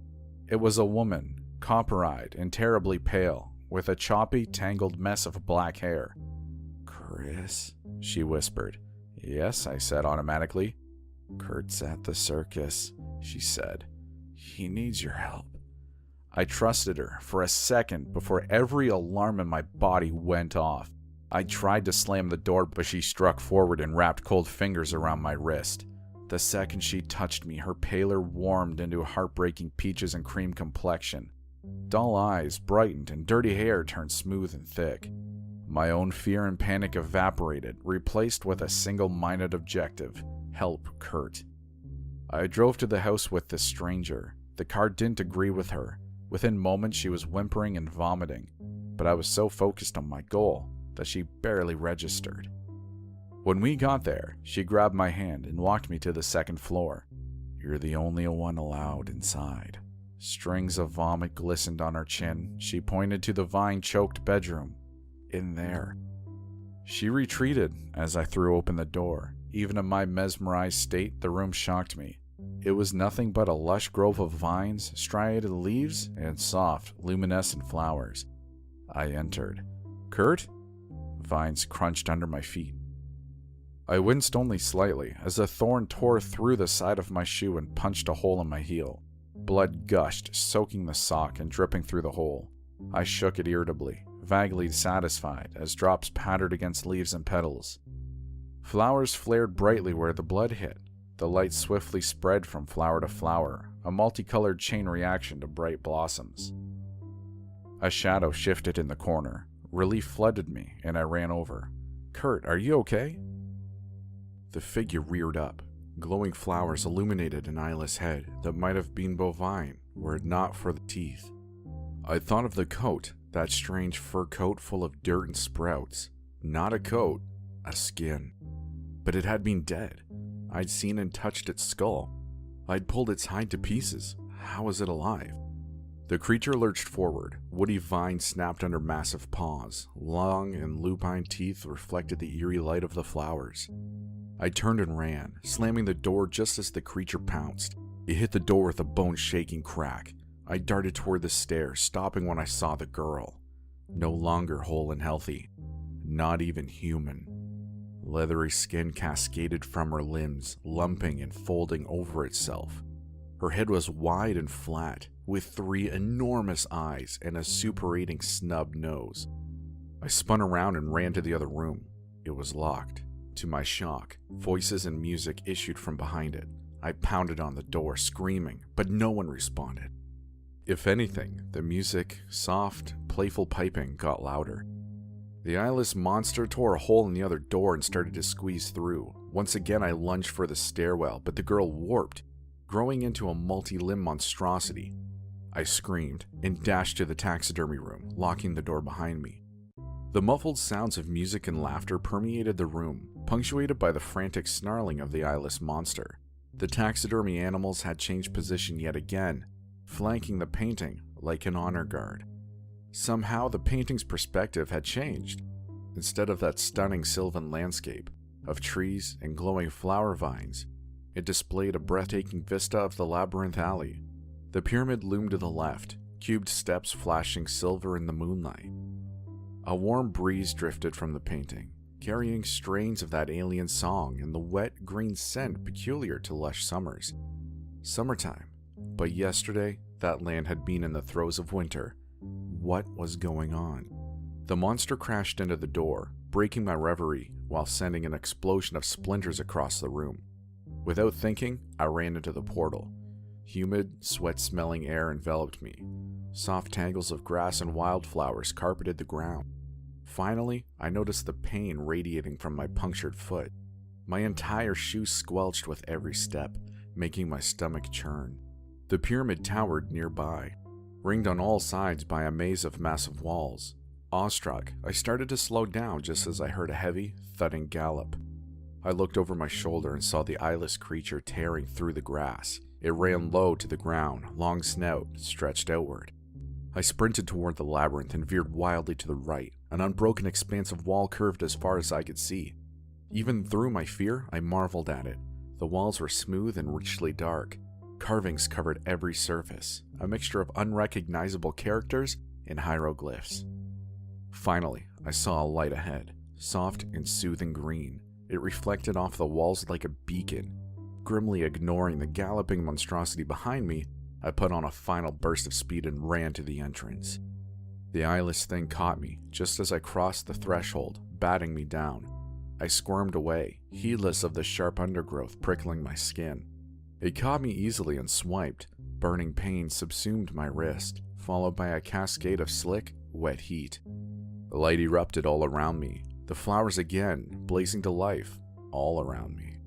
Speaker 1: It was a woman, copper-eyed and terribly pale, with a choppy, tangled mess of black hair. "Chris," she whispered. "Yes," I said automatically. "Kurt's at the circus," she said. "He needs your help." I trusted her for a second before every alarm in my body went off. I tried to slam the door, but she struck forward and wrapped cold fingers around my wrist. The second she touched me, her pallor warmed into a heartbreaking peaches and cream complexion. Dull eyes brightened and dirty hair turned smooth and thick. My own fear and panic evaporated, replaced with a single-minded objective: help Kurt. I drove to the house with this stranger. The car didn't agree with her. Within moments she was whimpering and vomiting, but I was so focused on my goal that she barely registered. When we got there, she grabbed my hand and walked me to the second floor. "You're the only one allowed inside." Strings of vomit glistened on her chin. She pointed to the vine-choked bedroom. "In there." She retreated as I threw open the door. Even in my mesmerized state, the room shocked me. It was nothing but a lush grove of vines, striated leaves, and soft, luminescent flowers. I entered. "Kurt?" Vines crunched under my feet. I winced only slightly as a thorn tore through the side of my shoe and punched a hole in my heel. Blood gushed, soaking the sock and dripping through the hole. I shook it irritably, vaguely satisfied, as drops pattered against leaves and petals. Flowers flared brightly where the blood hit. The light swiftly spread from flower to flower, a multicolored chain reaction to bright blossoms. A shadow shifted in the corner. Relief flooded me, and I ran over. "Kurt, are you okay?" The figure reared up. Glowing flowers illuminated an eyeless head that might have been bovine were it not for the teeth. I thought of the coat, that strange fur coat full of dirt and sprouts. Not a coat, a skin. But it had been dead. I'd seen and touched its skull. I'd pulled its hide to pieces. How was it alive? The creature lurched forward. Woody vines snapped under massive paws. Long and lupine teeth reflected the eerie light of the flowers. I turned and ran, slamming the door just as the creature pounced. It hit the door with a bone-shaking crack. I darted toward the stairs, stopping when I saw the girl. No longer whole and healthy. Not even human. Leathery skin cascaded from her limbs, lumping and folding over itself. Her head was wide and flat, with 3 enormous eyes and a suppurating snub nose. I spun around and ran to the other room. It was locked. To my shock, voices and music issued from behind it. I pounded on the door, screaming, but no one responded. If anything, the music, soft, playful piping, got louder. The Eyeless Monster tore a hole in the other door and started to squeeze through. Once again, I lunged for the stairwell, but the girl warped, growing into a multi-limb monstrosity. I screamed and dashed to the taxidermy room, locking the door behind me. The muffled sounds of music and laughter permeated the room, punctuated by the frantic snarling of the Eyeless Monster. The taxidermy animals had changed position yet again, flanking the painting like an honor guard. Somehow, the painting's perspective had changed. Instead of that stunning sylvan landscape of trees and glowing flower vines, it displayed a breathtaking vista of the labyrinth alley. The pyramid loomed to the left, cubed steps flashing silver in the moonlight. A warm breeze drifted from the painting, carrying strains of that alien song and the wet green scent peculiar to lush summers. Summertime, but yesterday that land had been in the throes of winter. What was going on? The monster crashed into the door, breaking my reverie while sending an explosion of splinters across the room. Without thinking, I ran into the portal. Humid, sweat-smelling air enveloped me. Soft tangles of grass and wildflowers carpeted the ground. Finally, I noticed the pain radiating from my punctured foot. My entire shoe squelched with every step, making my stomach churn. The pyramid towered nearby, ringed on all sides by a maze of massive walls. Awestruck, I started to slow down just as I heard a heavy, thudding gallop. I looked over my shoulder and saw the eyeless creature tearing through the grass. It ran low to the ground, long snout stretched outward. I sprinted toward the labyrinth and veered wildly to the right. An unbroken expanse of wall curved as far as I could see. Even through my fear, I marveled at it. The walls were smooth and richly dark. Carvings covered every surface, a mixture of unrecognizable characters and hieroglyphs. Finally, I saw a light ahead, soft and soothing green. It reflected off the walls like a beacon. Grimly ignoring the galloping monstrosity behind me, I put on a final burst of speed and ran to the entrance. The eyeless thing caught me just as I crossed the threshold, batting me down. I squirmed away, heedless of the sharp undergrowth prickling my skin. It caught me easily and swiped. Burning pain subsumed my wrist, followed by a cascade of slick, wet heat. The light erupted all around me, the flowers again blazing to life all around me.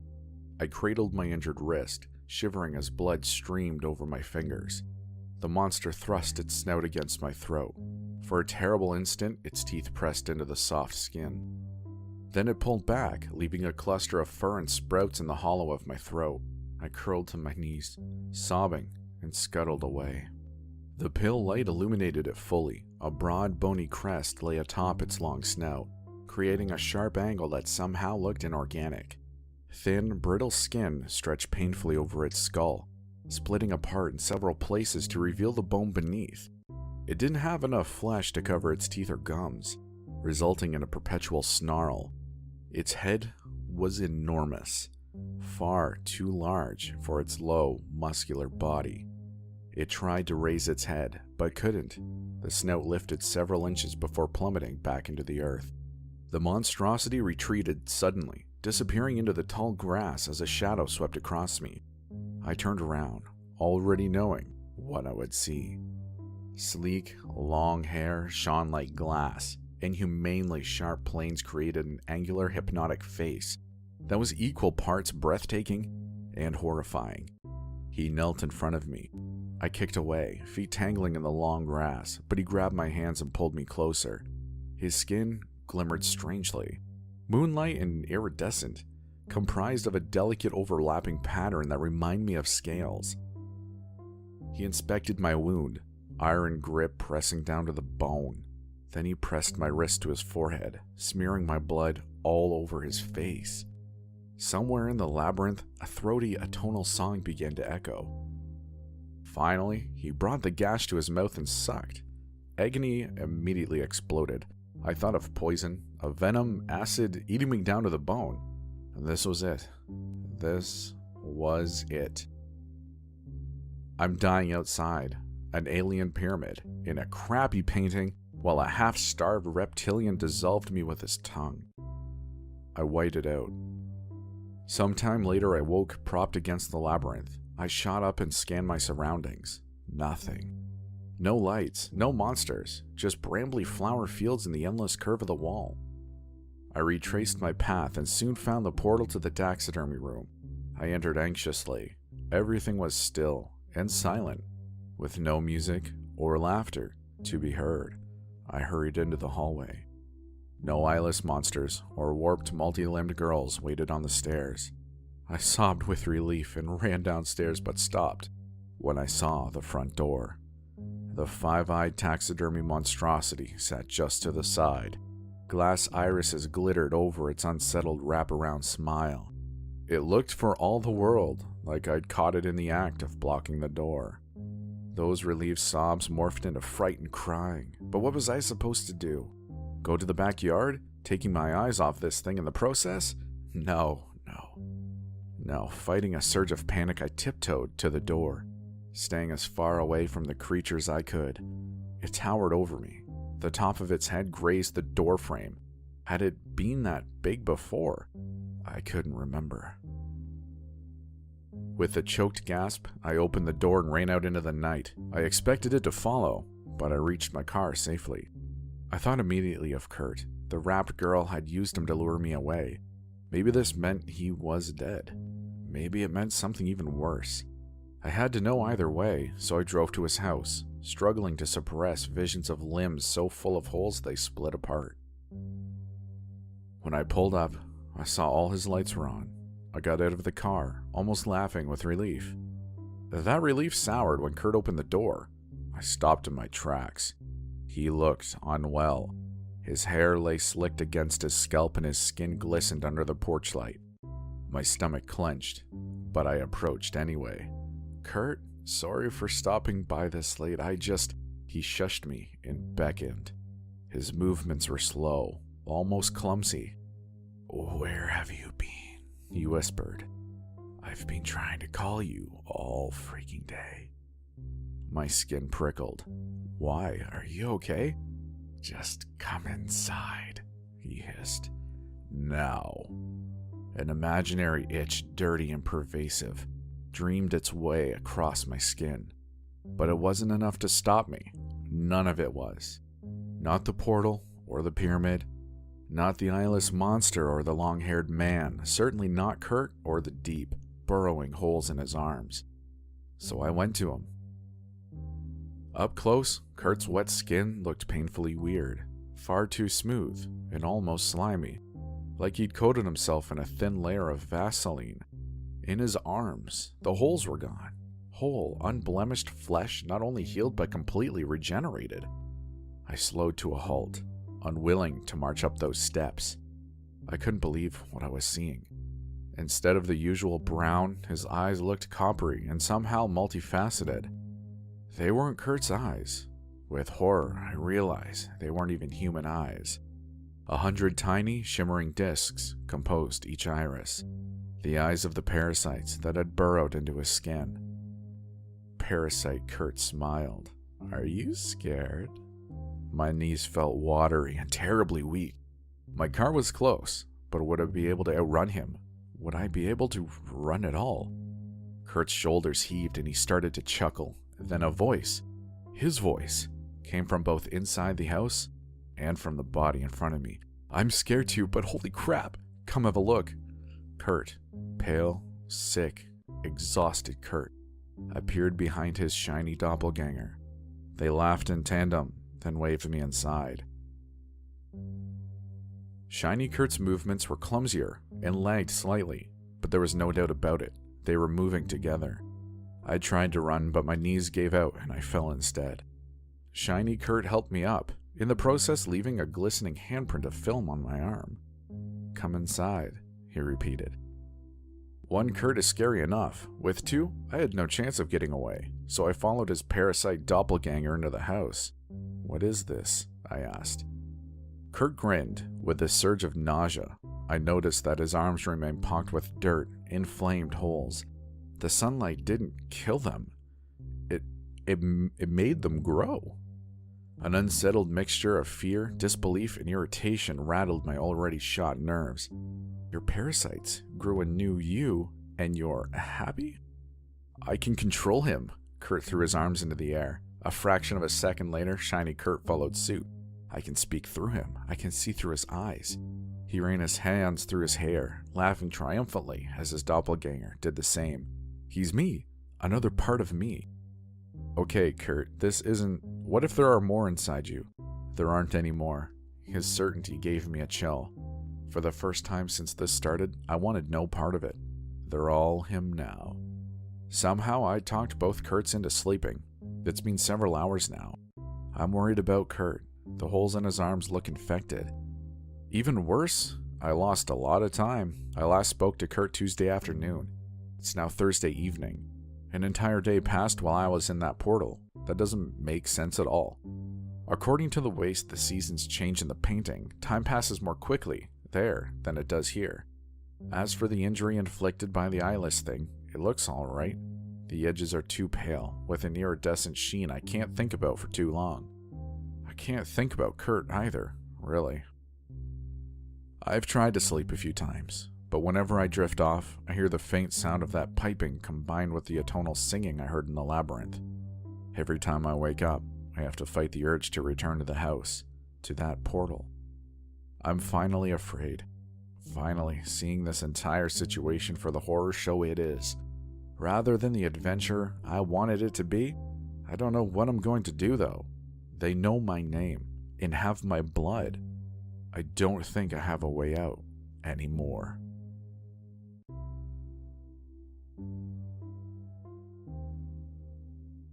Speaker 1: I cradled my injured wrist, shivering as blood streamed over my fingers. The monster thrust its snout against my throat. For a terrible instant, its teeth pressed into the soft skin. Then it pulled back, leaving a cluster of fur and sprouts in the hollow of my throat. I curled to my knees, sobbing, and scuttled away. The pale light illuminated it fully. A broad, bony crest lay atop its long snout, creating a sharp angle that somehow looked inorganic. Thin, brittle skin stretched painfully over its skull, splitting apart in several places to reveal the bone beneath. It didn't have enough flesh to cover its teeth or gums, resulting in a perpetual snarl. Its head was enormous, far too large for its low, muscular body. It tried to raise its head, but couldn't. The snout lifted several inches before plummeting back into the earth. The monstrosity retreated suddenly, disappearing into the tall grass as a shadow swept across me. I turned around, already knowing what I would see. Sleek, long hair shone like glass. Inhumanely sharp planes created an angular, hypnotic face that was equal parts breathtaking and horrifying. He knelt in front of me. I kicked away, feet tangling in the long grass, but he grabbed my hands and pulled me closer. His skin glimmered strangely, moonlight and iridescent, comprised of a delicate overlapping pattern that reminded me of scales. He inspected my wound, iron grip pressing down to the bone. Then he pressed my wrist to his forehead, smearing my blood all over his face. Somewhere in the labyrinth, a throaty, atonal song began to echo. Finally, he brought the gash to his mouth and sucked. Agony immediately exploded. I thought of poison, of venom, acid eating me down to the bone. And this was it. This was it. I'm dying outside, an alien pyramid, in a crappy painting, while a half-starved reptilian dissolved me with his tongue. I whited out. Sometime later I woke, propped against the labyrinth. I shot up and scanned my surroundings. Nothing. No lights, no monsters, just brambly flower fields in the endless curve of the wall. I retraced my path and soon found the portal to the taxidermy room. I entered anxiously. Everything was still and silent, with no music or laughter to be heard. I hurried into the hallway. No eyeless monsters or warped multi-limbed girls waited on the stairs. I sobbed with relief and ran downstairs but stopped when I saw the front door. The five-eyed taxidermy monstrosity sat just to the side. Glass irises glittered over its unsettled wraparound smile. It looked for all the world like I'd caught it in the act of blocking the door. Those relieved sobs morphed into frightened crying, but what was I supposed to do? Go to the backyard, taking my eyes off this thing in the process? No. Fighting a surge of panic, I tiptoed to the door, staying as far away from the creatures I could. It towered over me. The top of its head grazed the doorframe. Had it been that big before? I couldn't remember. With a choked gasp, I opened the door and ran out into the night. I expected it to follow, but I reached my car safely. I thought immediately of Kurt. The wrapped girl had used him to lure me away. Maybe this meant he was dead. Maybe it meant something even worse. I had to know either way, so I drove to his house, struggling to suppress visions of limbs so full of holes they split apart. When I pulled up, I saw all his lights were on. I got out of the car, almost laughing with relief. That relief soured when Kurt opened the door. I stopped in my tracks. He looked unwell. His hair lay slicked against his scalp and his skin glistened under the porch light. My stomach clenched, but I approached anyway. Kurt, sorry for stopping by this late. He shushed me and beckoned. His movements were slow, almost clumsy. Where have you been? He whispered. I've been trying to call you all freaking day. My skin prickled. Why? Are you okay? Just come inside, he hissed. Now. An imaginary itch, dirty and pervasive, dreamed its way across my skin. But it wasn't enough to stop me. None of it was. Not the portal or the pyramid. Not the eyeless monster or the long-haired man. Certainly not Kurt or the deep, burrowing holes in his arms. So I went to him. Up close, Kurt's wet skin looked painfully weird, far too smooth and almost slimy, like he'd coated himself in a thin layer of Vaseline. In his arms, the holes were gone. Whole, unblemished flesh not only healed but completely regenerated. I slowed to a halt, unwilling to march up those steps. I couldn't believe what I was seeing. Instead of the usual brown, his eyes looked coppery and somehow multifaceted. They weren't Kurt's eyes. With horror, I realized they weren't even human eyes. 100 tiny, shimmering discs composed each iris, the eyes of the parasites that had burrowed into his skin. Parasite Kurt smiled. "Are you scared?" My knees felt watery and terribly weak. My car was close, but would I be able to outrun him? Would I be able to run at all? Kurt's shoulders heaved and he started to chuckle. Then a voice, his voice, came from both inside the house and from the body in front of me. "I'm scared too, but holy crap, come have a look." Kurt, pale, sick, exhausted Kurt, appeared behind his shiny doppelganger. They laughed in tandem, then waved me inside. Shiny Kurt's movements were clumsier and lagged slightly, but there was no doubt about it. They were moving together. I tried to run, but my knees gave out and I fell instead. Shiny Kurt helped me up, in the process leaving a glistening handprint of film on my arm. "Come inside," he repeated. One Kurt is scary enough. With two, I had no chance of getting away, so I followed his parasite doppelganger into the house. "What is this?" I asked. Kurt grinned, with a surge of nausea. I noticed that his arms remained pocked with dirt, inflamed holes. The sunlight didn't kill them. It made them grow. An unsettled mixture of fear, disbelief, and irritation rattled my already shot nerves. "Your parasites grew a new you, and you're happy?" "I can control him." Kurt threw his arms into the air. A fraction of a second later, Shiny Kurt followed suit. "I can speak through him. I can see through his eyes." He ran his hands through his hair, laughing triumphantly as his doppelganger did the same. "He's me. Another part of me." "Okay, Kurt, this isn't... What if there are more inside you?" "There aren't any more." His certainty gave me a chill. For the first time since this started, I wanted no part of it. They're all him now. Somehow I talked both Kurts into sleeping. It's been several hours now. I'm worried about Kurt. The holes in his arms look infected. Even worse, I lost a lot of time. I last spoke to Kurt Tuesday afternoon. It's now Thursday evening. An entire day passed while I was in that portal. That doesn't make sense at all. According to the way the seasons change in the painting, time passes more quickly there than it does here. As for the injury inflicted by the eyeless thing, it looks alright. The edges are too pale, with an iridescent sheen I can't think about for too long. I can't think about Kurt either, really. I've tried to sleep a few times, but whenever I drift off, I hear the faint sound of that piping combined with the atonal singing I heard in the labyrinth. Every time I wake up, I have to fight the urge to return to the house, to that portal. I'm finally afraid. Finally seeing this entire situation for the horror show it is. Rather than the adventure I wanted it to be, I don't know what I'm going to do though. They know my name and have my blood. I don't think I have a way out anymore.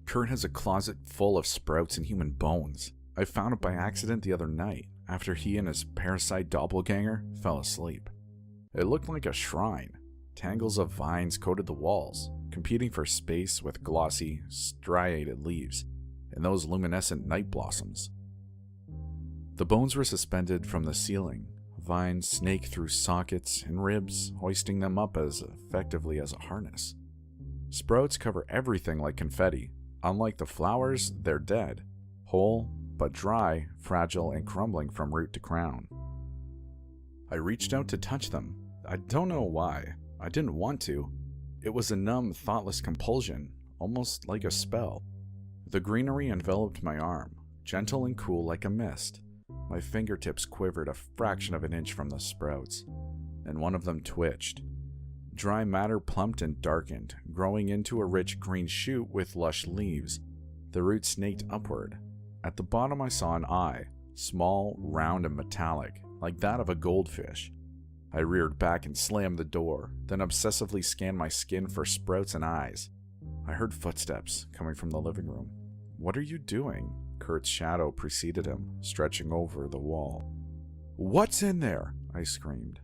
Speaker 1: Kurt has a closet full of sprouts and human bones. I found it by accident the other night, after he and his parasite doppelganger fell asleep. It looked like a shrine. Tangles of vines coated the walls, competing for space with glossy, striated leaves, and those luminescent night blossoms. The bones were suspended from the ceiling. Vines snake through sockets and ribs, hoisting them up as effectively as a harness. Sprouts cover everything like confetti. Unlike the flowers, they're dead, whole but dry, fragile, and crumbling from root to crown. I reached out to touch them. I don't know why. I didn't want to. It was a numb, thoughtless compulsion, almost like a spell. The greenery enveloped my arm, gentle and cool like a mist. My fingertips quivered a fraction of an inch from the sprouts, and one of them twitched. Dry matter plumped and darkened, growing into a rich green shoot with lush leaves. The root snaked upward. At the bottom I saw an eye, small, round, and metallic, like that of a goldfish. I reared back and slammed the door, then obsessively scanned my skin for sprouts and eyes. I heard footsteps coming from the living room. "What are you doing?" Kurt's shadow preceded him, stretching over the wall. "What's in there?" I screamed.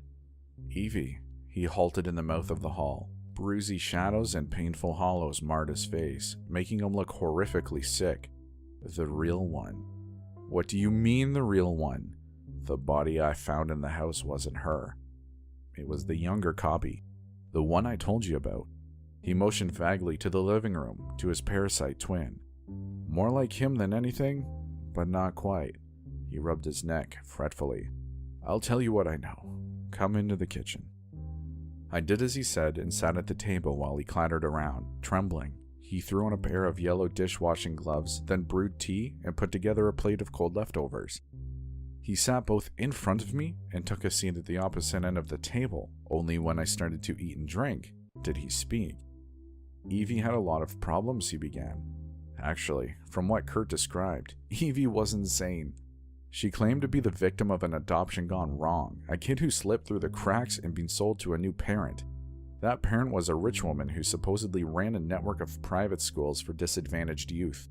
Speaker 1: "Evie," He halted in the mouth of the hall. Bruisey shadows and painful hollows marred his face, making him look horrifically sick. The real one. What do you mean, the real one? The body I found in the house wasn't her. It was the younger copy, the one I told you about. He motioned vaguely to the living room, to his parasite twin. More like him than anything, but not quite. He rubbed his neck fretfully. I'll tell you what I know. Come into the kitchen. I did as he said and sat at the table while he clattered around, trembling. He threw on a pair of yellow dishwashing gloves, then brewed tea and put together a plate of cold leftovers. He sat both in front of me and took a seat at the opposite end of the table. Only when I started to eat and drink did he speak. Evie had a lot of problems, he began. Actually, from what Kurt described, Evie was insane. She claimed to be the victim of an adoption gone wrong, a kid who slipped through the cracks and been sold to a new parent. That parent was a rich woman who supposedly ran a network of private schools for disadvantaged youth.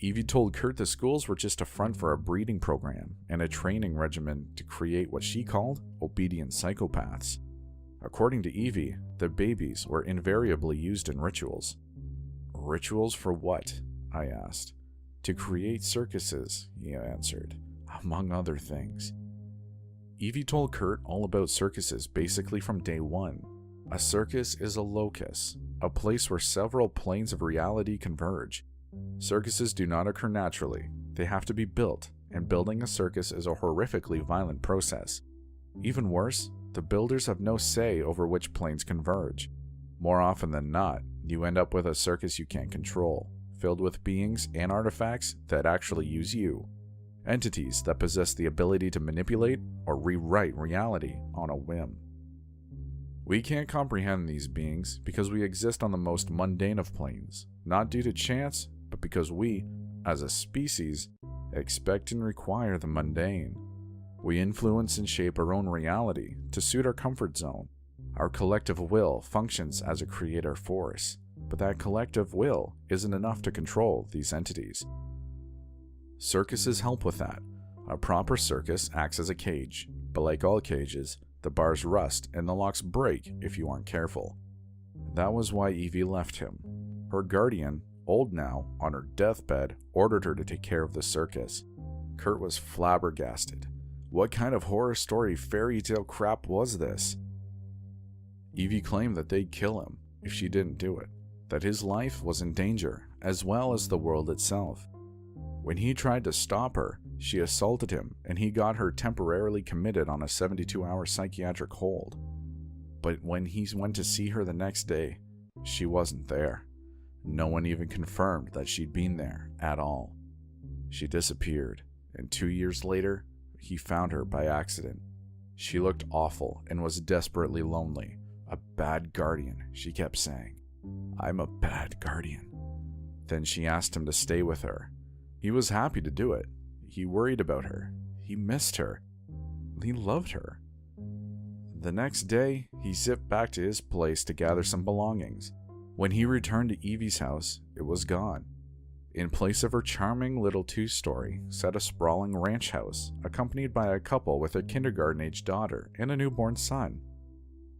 Speaker 1: Evie told Kurt the schools were just a front for a breeding program and a training regimen to create what she called obedient psychopaths. According to Evie, the babies were invariably used in rituals. Rituals for what? I asked. To create circuses, he answered, among other things. Evie told Kurt all about circuses basically from day one. A circus is a locus, a place where several planes of reality converge. Circuses do not occur naturally. They have to be built, and building a circus is a horrifically violent process. Even worse, the builders have no say over which planes converge. More often than not, you end up with a circus you can't control, filled with beings and artifacts that actually use you. Entities that possess the ability to manipulate or rewrite reality on a whim. We can't comprehend these beings because we exist on the most mundane of planes, not due to chance, but because we, as a species, expect and require the mundane. We influence and shape our own reality to suit our comfort zone. Our collective will functions as a creator force, but that collective will isn't enough to control these entities. Circuses help with that. A proper circus acts as a cage, but like all cages, the bars rust and the locks break if you aren't careful. That was why Evie left him. Her guardian, old now, on her deathbed, ordered her to take care of the circus. Kurt was flabbergasted. What kind of horror story fairy tale crap was this? Evie claimed that they'd kill him if she didn't do it, that his life was in danger, as well as the world itself. When he tried to stop her, she assaulted him and he got her temporarily committed on a 72-hour psychiatric hold. But when he went to see her the next day, she wasn't there. No one even confirmed that she'd been there at all. She disappeared, and 2 years later, he found her by accident. She looked awful and was desperately lonely. A bad guardian, she kept saying. I'm a bad guardian. Then she asked him to stay with her. He was happy to do it. He worried about her. He missed her. He loved her. The next day, he zipped back to his place to gather some belongings. When he returned to Evas house, it was gone. In place of her charming little two-story, sat a sprawling ranch house, accompanied by a couple with a kindergarten-aged daughter and a newborn son.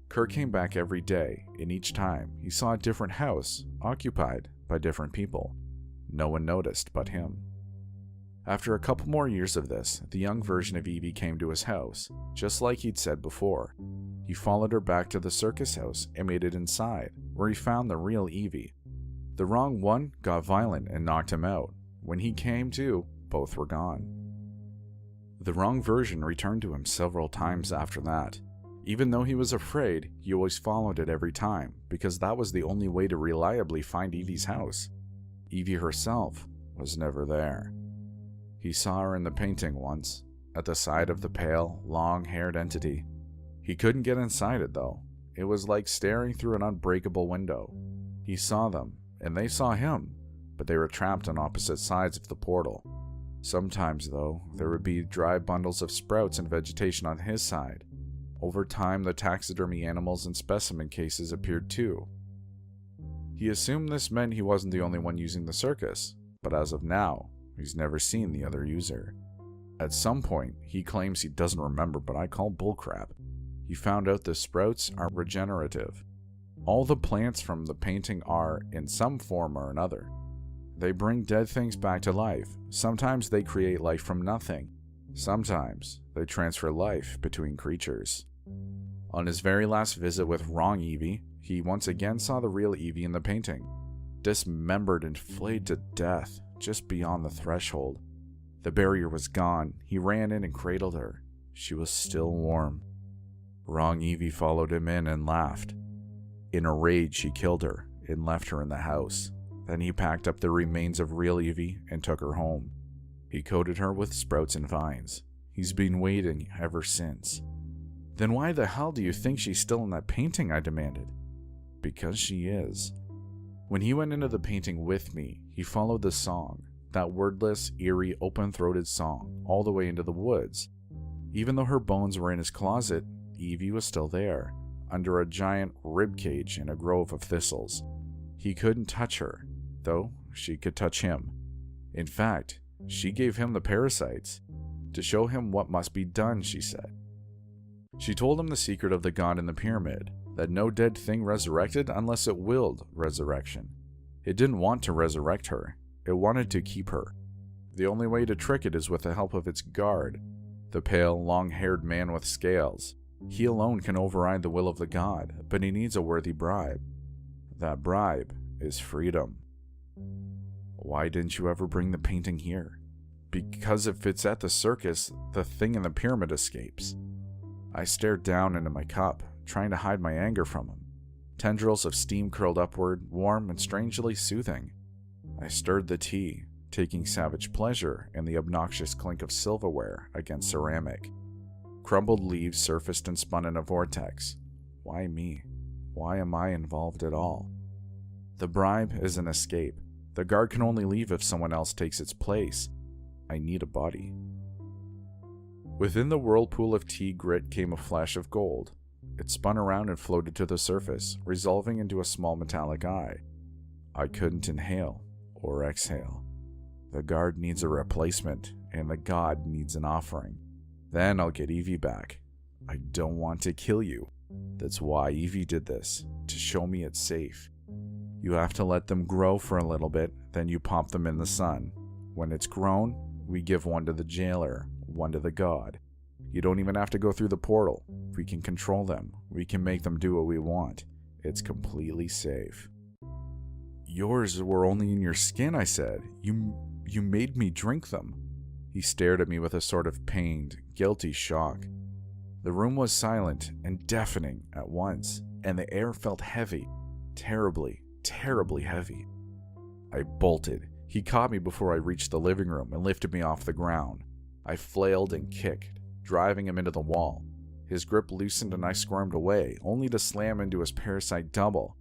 Speaker 1: Kurt came back every day, and each time he saw a different house, occupied by different people. No one noticed but him. After a couple more years of this, the young version of Evie came to his house, just like he'd said before. He followed her back to the circus house and made it inside, where he found the real Evie. The wrong one got violent and knocked him out. When he came to, both were gone. The wrong version returned to him several times after that. Even though he was afraid, he always followed it every time, because that was the only way to reliably find Evie's house. Evie herself was never there. He saw her in the painting once, at the side of the pale, long-haired entity. He couldn't get inside it though. It was like staring through an unbreakable window. He saw them, and they saw him, but they were trapped on opposite sides of the portal. Sometimes though, there would be dry bundles of sprouts and vegetation on his side. Over time, the taxidermy animals and specimen cases appeared too. He assumed this meant he wasn't the only one using the circus, but as of now, he's never seen the other user. At some point, he claims he doesn't remember, but I call bullcrap. He found out the sprouts are regenerative. All the plants from the painting are, in some form or another. They bring dead things back to life. Sometimes they create life from nothing. Sometimes they transfer life between creatures. On his very last visit with Wrong Evie, he once again saw the real Evie in the painting, dismembered and flayed to death just beyond the threshold. The barrier was gone. He ran in and cradled her. She was still warm. Wrong Evie followed him in and laughed. In a rage, he killed her and left her in the house. Then he packed up the remains of real Evie and took her home. He coated her with sprouts and vines. He's been waiting ever since. Then why the hell do you think she's still in that painting? I demanded. Because she is. When he went into the painting with me, he followed the song, that wordless, eerie, open-throated song, all the way into the woods. Even though her bones were in his closet, Evie was still there, under a giant rib cage in a grove of thistles. He couldn't touch her, though she could touch him. In fact, she gave him the parasites, to show him what must be done, she said. She told him the secret of the god in the pyramid, that no dead thing resurrected unless it willed resurrection. It didn't want to resurrect her. It wanted to keep her. The only way to trick it is with the help of its guard, the pale, long-haired man with scales. He alone can override the will of the god, but he needs a worthy bribe. That bribe is freedom. Why didn't you ever bring the painting here? Because if it's at the circus, the thing in the pyramid escapes. I stared down into my cup, trying to hide my anger from him. Tendrils of steam curled upward, warm and strangely soothing. I stirred the tea, taking savage pleasure in the obnoxious clink of silverware against ceramic. Crumbled leaves surfaced and spun in a vortex. Why me? Why am I involved at all? The bribe is an escape. The guard can only leave if someone else takes its place. I need a body. Within the whirlpool of tea grit came a flash of gold. It spun around and floated to the surface, resolving into a small metallic eye. I couldn't inhale or exhale. The guard needs a replacement, and the god needs an offering. Then I'll get Evie back. I don't want to kill you. That's why Evie did this, to show me it's safe. You have to let them grow for a little bit, then you pop them in the sun. When it's grown, we give one to the jailer, one to the god. You don't even have to go through the portal. We can control them. We can make them do what we want. It's completely safe. Yours were only in your skin, I said. You made me drink them. He stared at me with a sort of pained, guilty shock. The room was silent and deafening at once, and the air felt heavy, terribly, terribly heavy. I bolted. He caught me before I reached the living room and lifted me off the ground. I flailed and kicked, driving him into the wall. His grip loosened and I squirmed away, only to slam into his parasite double.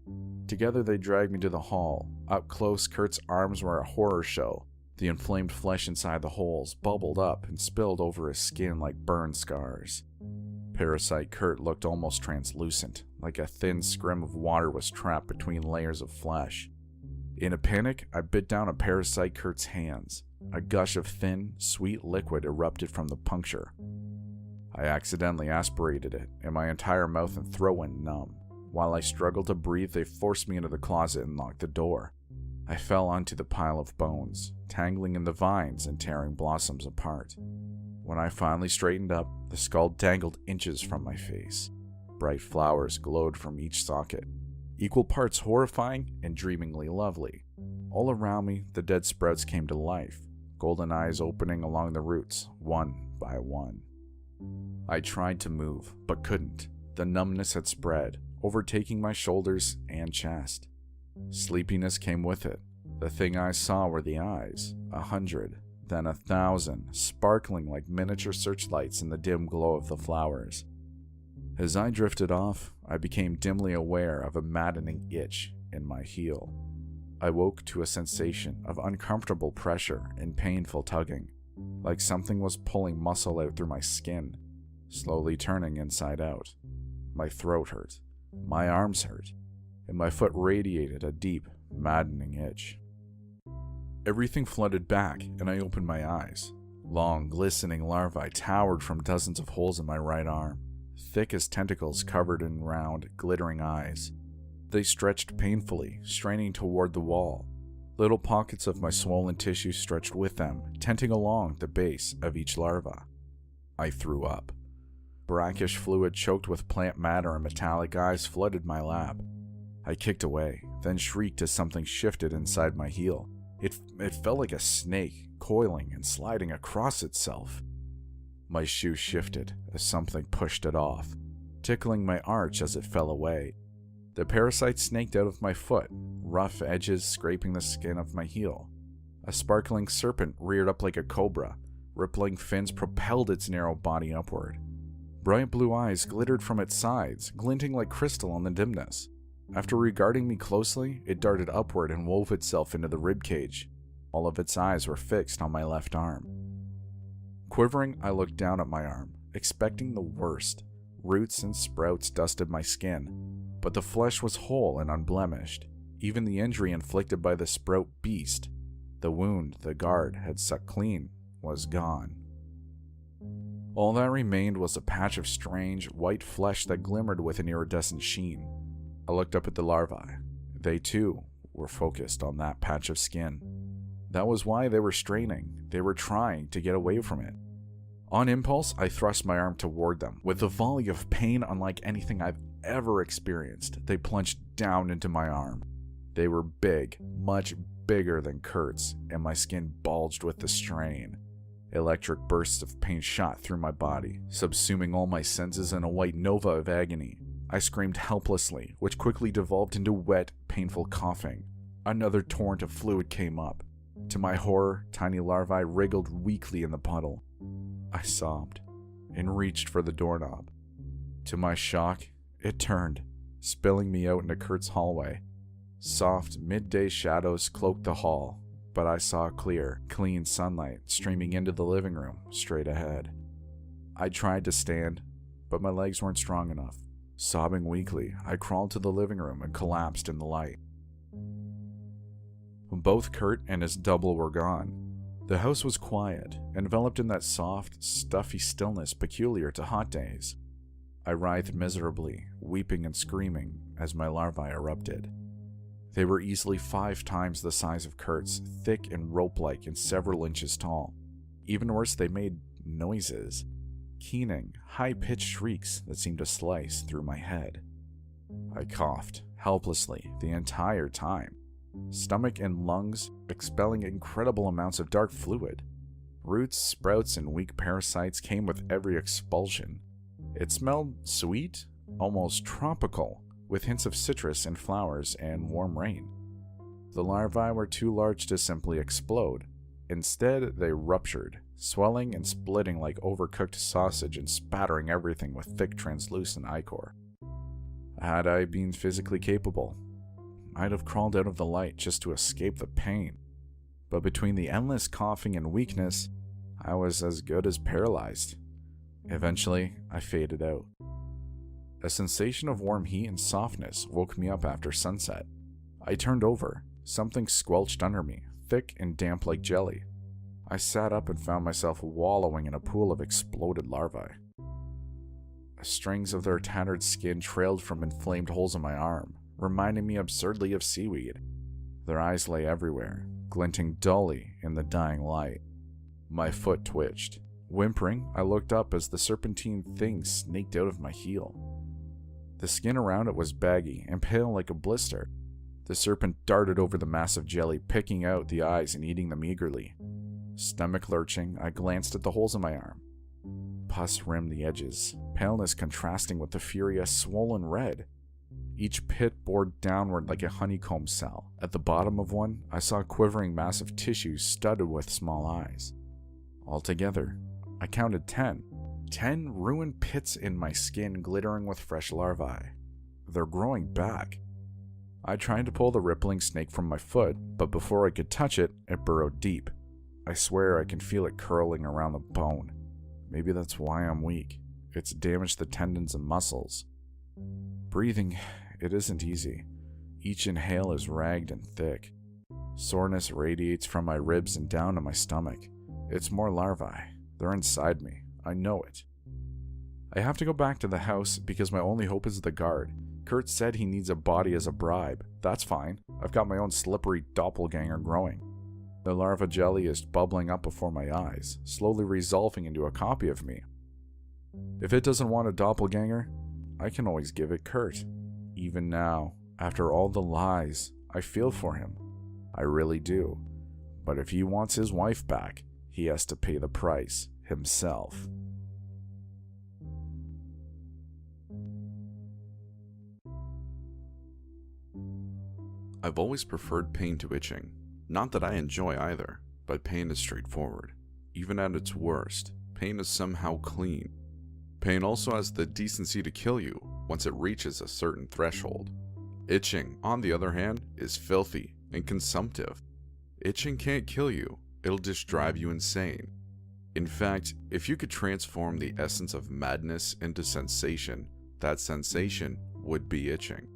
Speaker 1: Together they dragged me to the hall. Up close, Kurt's arms were a horror show. The inflamed flesh inside the holes bubbled up and spilled over his skin like burn scars. Parasite Kurt looked almost translucent, like a thin scrim of water was trapped between layers of flesh. In a panic, I bit down a Parasite Kurt's hands. A gush of thin, sweet liquid erupted from the puncture. I accidentally aspirated it, and my entire mouth and throat went numb. While I struggled to breathe, they forced me into the closet and locked the door. I fell onto the pile of bones, tangling in the vines and tearing blossoms apart. When I finally straightened up, the skull dangled inches from my face. Bright flowers glowed from each socket, equal parts horrifying and dreamingly lovely. All around me, the dead sprouts came to life, golden eyes opening along the roots, one by one. I tried to move, but couldn't. The numbness had spread, overtaking my shoulders and chest. Sleepiness came with it. The thing I saw were the eyes, 100, then 1,000, sparkling like miniature searchlights in the dim glow of the flowers. As I drifted off, I became dimly aware of a maddening itch in my heel. I woke to a sensation of uncomfortable pressure and painful tugging, like something was pulling muscle out through my skin, slowly turning inside out. My throat hurt, my arms hurt, and my foot radiated a deep, maddening itch. Everything flooded back, and I opened my eyes. Long, glistening larvae towered from dozens of holes in my right arm. thick as tentacles covered in round, glittering eyes. They stretched painfully, straining toward the wall. Little pockets of my swollen tissue stretched with them, tenting along the base of each larva. I threw up. Brackish fluid choked with plant matter and metallic eyes flooded my lap. I kicked away, then shrieked as something shifted inside my heel. It felt like a snake, coiling and sliding across itself. My shoe shifted as something pushed it off, tickling my arch as it fell away. The parasite snaked out of my foot, rough edges scraping the skin of my heel. A sparkling serpent reared up like a cobra. Rippling fins propelled its narrow body upward. Bright blue eyes glittered from its sides, glinting like crystal in the dimness. After regarding me closely, it darted upward and wove itself into the ribcage. All of its eyes were fixed on my left arm. Quivering, I looked down at my arm, expecting the worst. Roots and sprouts dusted my skin, but the flesh was whole and unblemished. Even the injury inflicted by the sprout beast, the wound the guard had sucked clean, was gone. All that remained was a patch of strange, white flesh that glimmered with an iridescent sheen. I looked up at the larvae. They, too, were focused on that patch of skin. That was why they were straining. They were trying to get away from it. On impulse, I thrust my arm toward them. With a volley of pain unlike anything I've ever experienced, they plunged down into my arm. They were big, much bigger than Kurt's, and my skin bulged with the strain. Electric bursts of pain shot through my body, subsuming all my senses in a white nova of agony. I screamed helplessly, which quickly devolved into wet, painful coughing. Another torrent of fluid came up. To my horror, tiny larvae wriggled weakly in the puddle. I sobbed and reached for the doorknob. To my shock, it turned, spilling me out into Kurt's hallway. Soft, midday shadows cloaked the hall, but I saw clear, clean sunlight streaming into the living room straight ahead. I tried to stand, but my legs weren't strong enough. Sobbing weakly, I crawled to the living room and collapsed in the light. Both Kurt and his double were gone. The house was quiet, enveloped in that soft, stuffy stillness peculiar to hot days. I writhed miserably, weeping and screaming as my larvae erupted. They were easily 5 times the size of Kurt's, thick and rope-like and several inches tall. Even worse, they made noises. Keening, high-pitched shrieks that seemed to slice through my head. I coughed, helplessly, the entire time. Stomach and lungs expelling incredible amounts of dark fluid. Roots, sprouts, and weak parasites came with every expulsion. It smelled sweet, almost tropical, with hints of citrus and flowers and warm rain. The larvae were too large to simply explode. Instead, they ruptured, swelling and splitting like overcooked sausage and spattering everything with thick, translucent ichor. Had I been physically capable, I'd have crawled out of the light just to escape the pain. But between the endless coughing and weakness, I was as good as paralyzed. Eventually, I faded out. A sensation of warm heat and softness woke me up after sunset. I turned over. Something squelched under me, thick and damp like jelly. I sat up and found myself wallowing in a pool of exploded larvae. Strings of their tattered skin trailed from inflamed holes in my arm, reminding me absurdly of seaweed. Their eyes lay everywhere, glinting dully in the dying light. My foot twitched. Whimpering, I looked up as the serpentine thing snaked out of my heel. The skin around it was baggy and pale like a blister. The serpent darted over the massive jelly, picking out the eyes and eating them eagerly. Stomach lurching, I glanced at the holes in my arm. Pus rimmed the edges, paleness contrasting with the furious, swollen red. Each pit bored downward like a honeycomb cell. At the bottom of one, I saw a quivering mass of tissue studded with small eyes. Altogether, I counted 10. 10 ruined pits in my skin glittering with fresh larvae. They're growing back. I tried to pull the rippling snake from my foot, but before I could touch it, it burrowed deep. I swear I can feel it curling around the bone. Maybe that's why I'm weak. It's damaged the tendons and muscles. Breathing, it isn't easy. Each inhale is ragged and thick. Soreness radiates from my ribs and down to my stomach. It's more larvae. They're inside me. I know it. I have to go back to the house because my only hope is the guard. Kurt said he needs a body as a bribe. That's fine. I've got my own slippery doppelganger growing. The larva jelly is bubbling up before my eyes, slowly resolving into a copy of me. If it doesn't want a doppelganger, I can always give it Kurt. Even now, after all the lies, I feel for him. I really do. But if he wants his wife back, he has to pay the price himself. I've always preferred pain to itching. Not that I enjoy either, but pain is straightforward. Even at its worst, pain is somehow clean. Pain also has the decency to kill you once it reaches a certain threshold. Itching, on the other hand, is filthy and consumptive. Itching can't kill you, it'll just drive you insane. In fact, if you could transform the essence of madness into sensation, that sensation would be itching.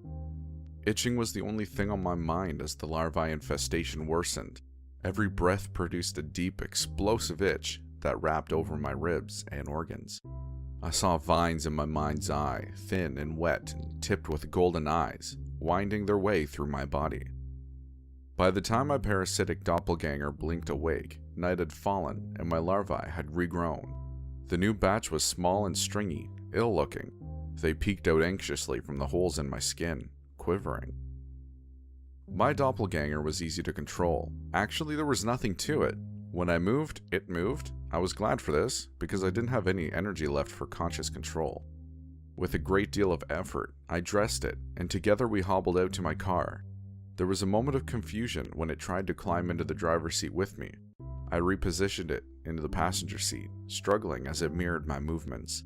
Speaker 1: Itching was the only thing on my mind as the larvae infestation worsened. Every breath produced a deep, explosive itch that wrapped over my ribs and organs. I saw vines in my mind's eye, thin and wet and tipped with golden eyes, winding their way through my body. By the time my parasitic doppelganger blinked awake, night had fallen and my larvae had regrown. The new batch was small and stringy, ill-looking. They peeked out anxiously from the holes in my skin, quivering. My doppelganger was easy to control. Actually, there was nothing to it. When I moved, it moved. I was glad for this, because I didn't have any energy left for conscious control. With a great deal of effort, I dressed it, and together we hobbled out to my car. There was a moment of confusion when it tried to climb into the driver's seat with me. I repositioned it into the passenger seat, struggling as it mirrored my movements.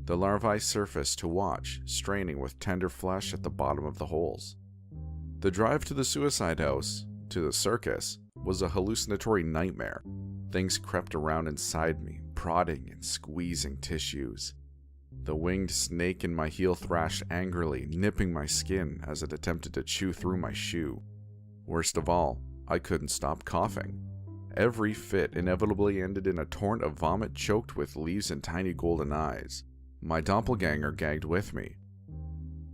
Speaker 1: The larvae surfaced to watch, straining with tender flesh at the bottom of the holes. The drive to the suicide house, to the circus, was a hallucinatory nightmare. Things crept around inside me, prodding and squeezing tissues. The winged snake in my heel thrashed angrily, nipping my skin as it attempted to chew through my shoe. Worst of all, I couldn't stop coughing. Every fit inevitably ended in a torrent of vomit choked with leaves and tiny golden eyes. My doppelganger gagged with me.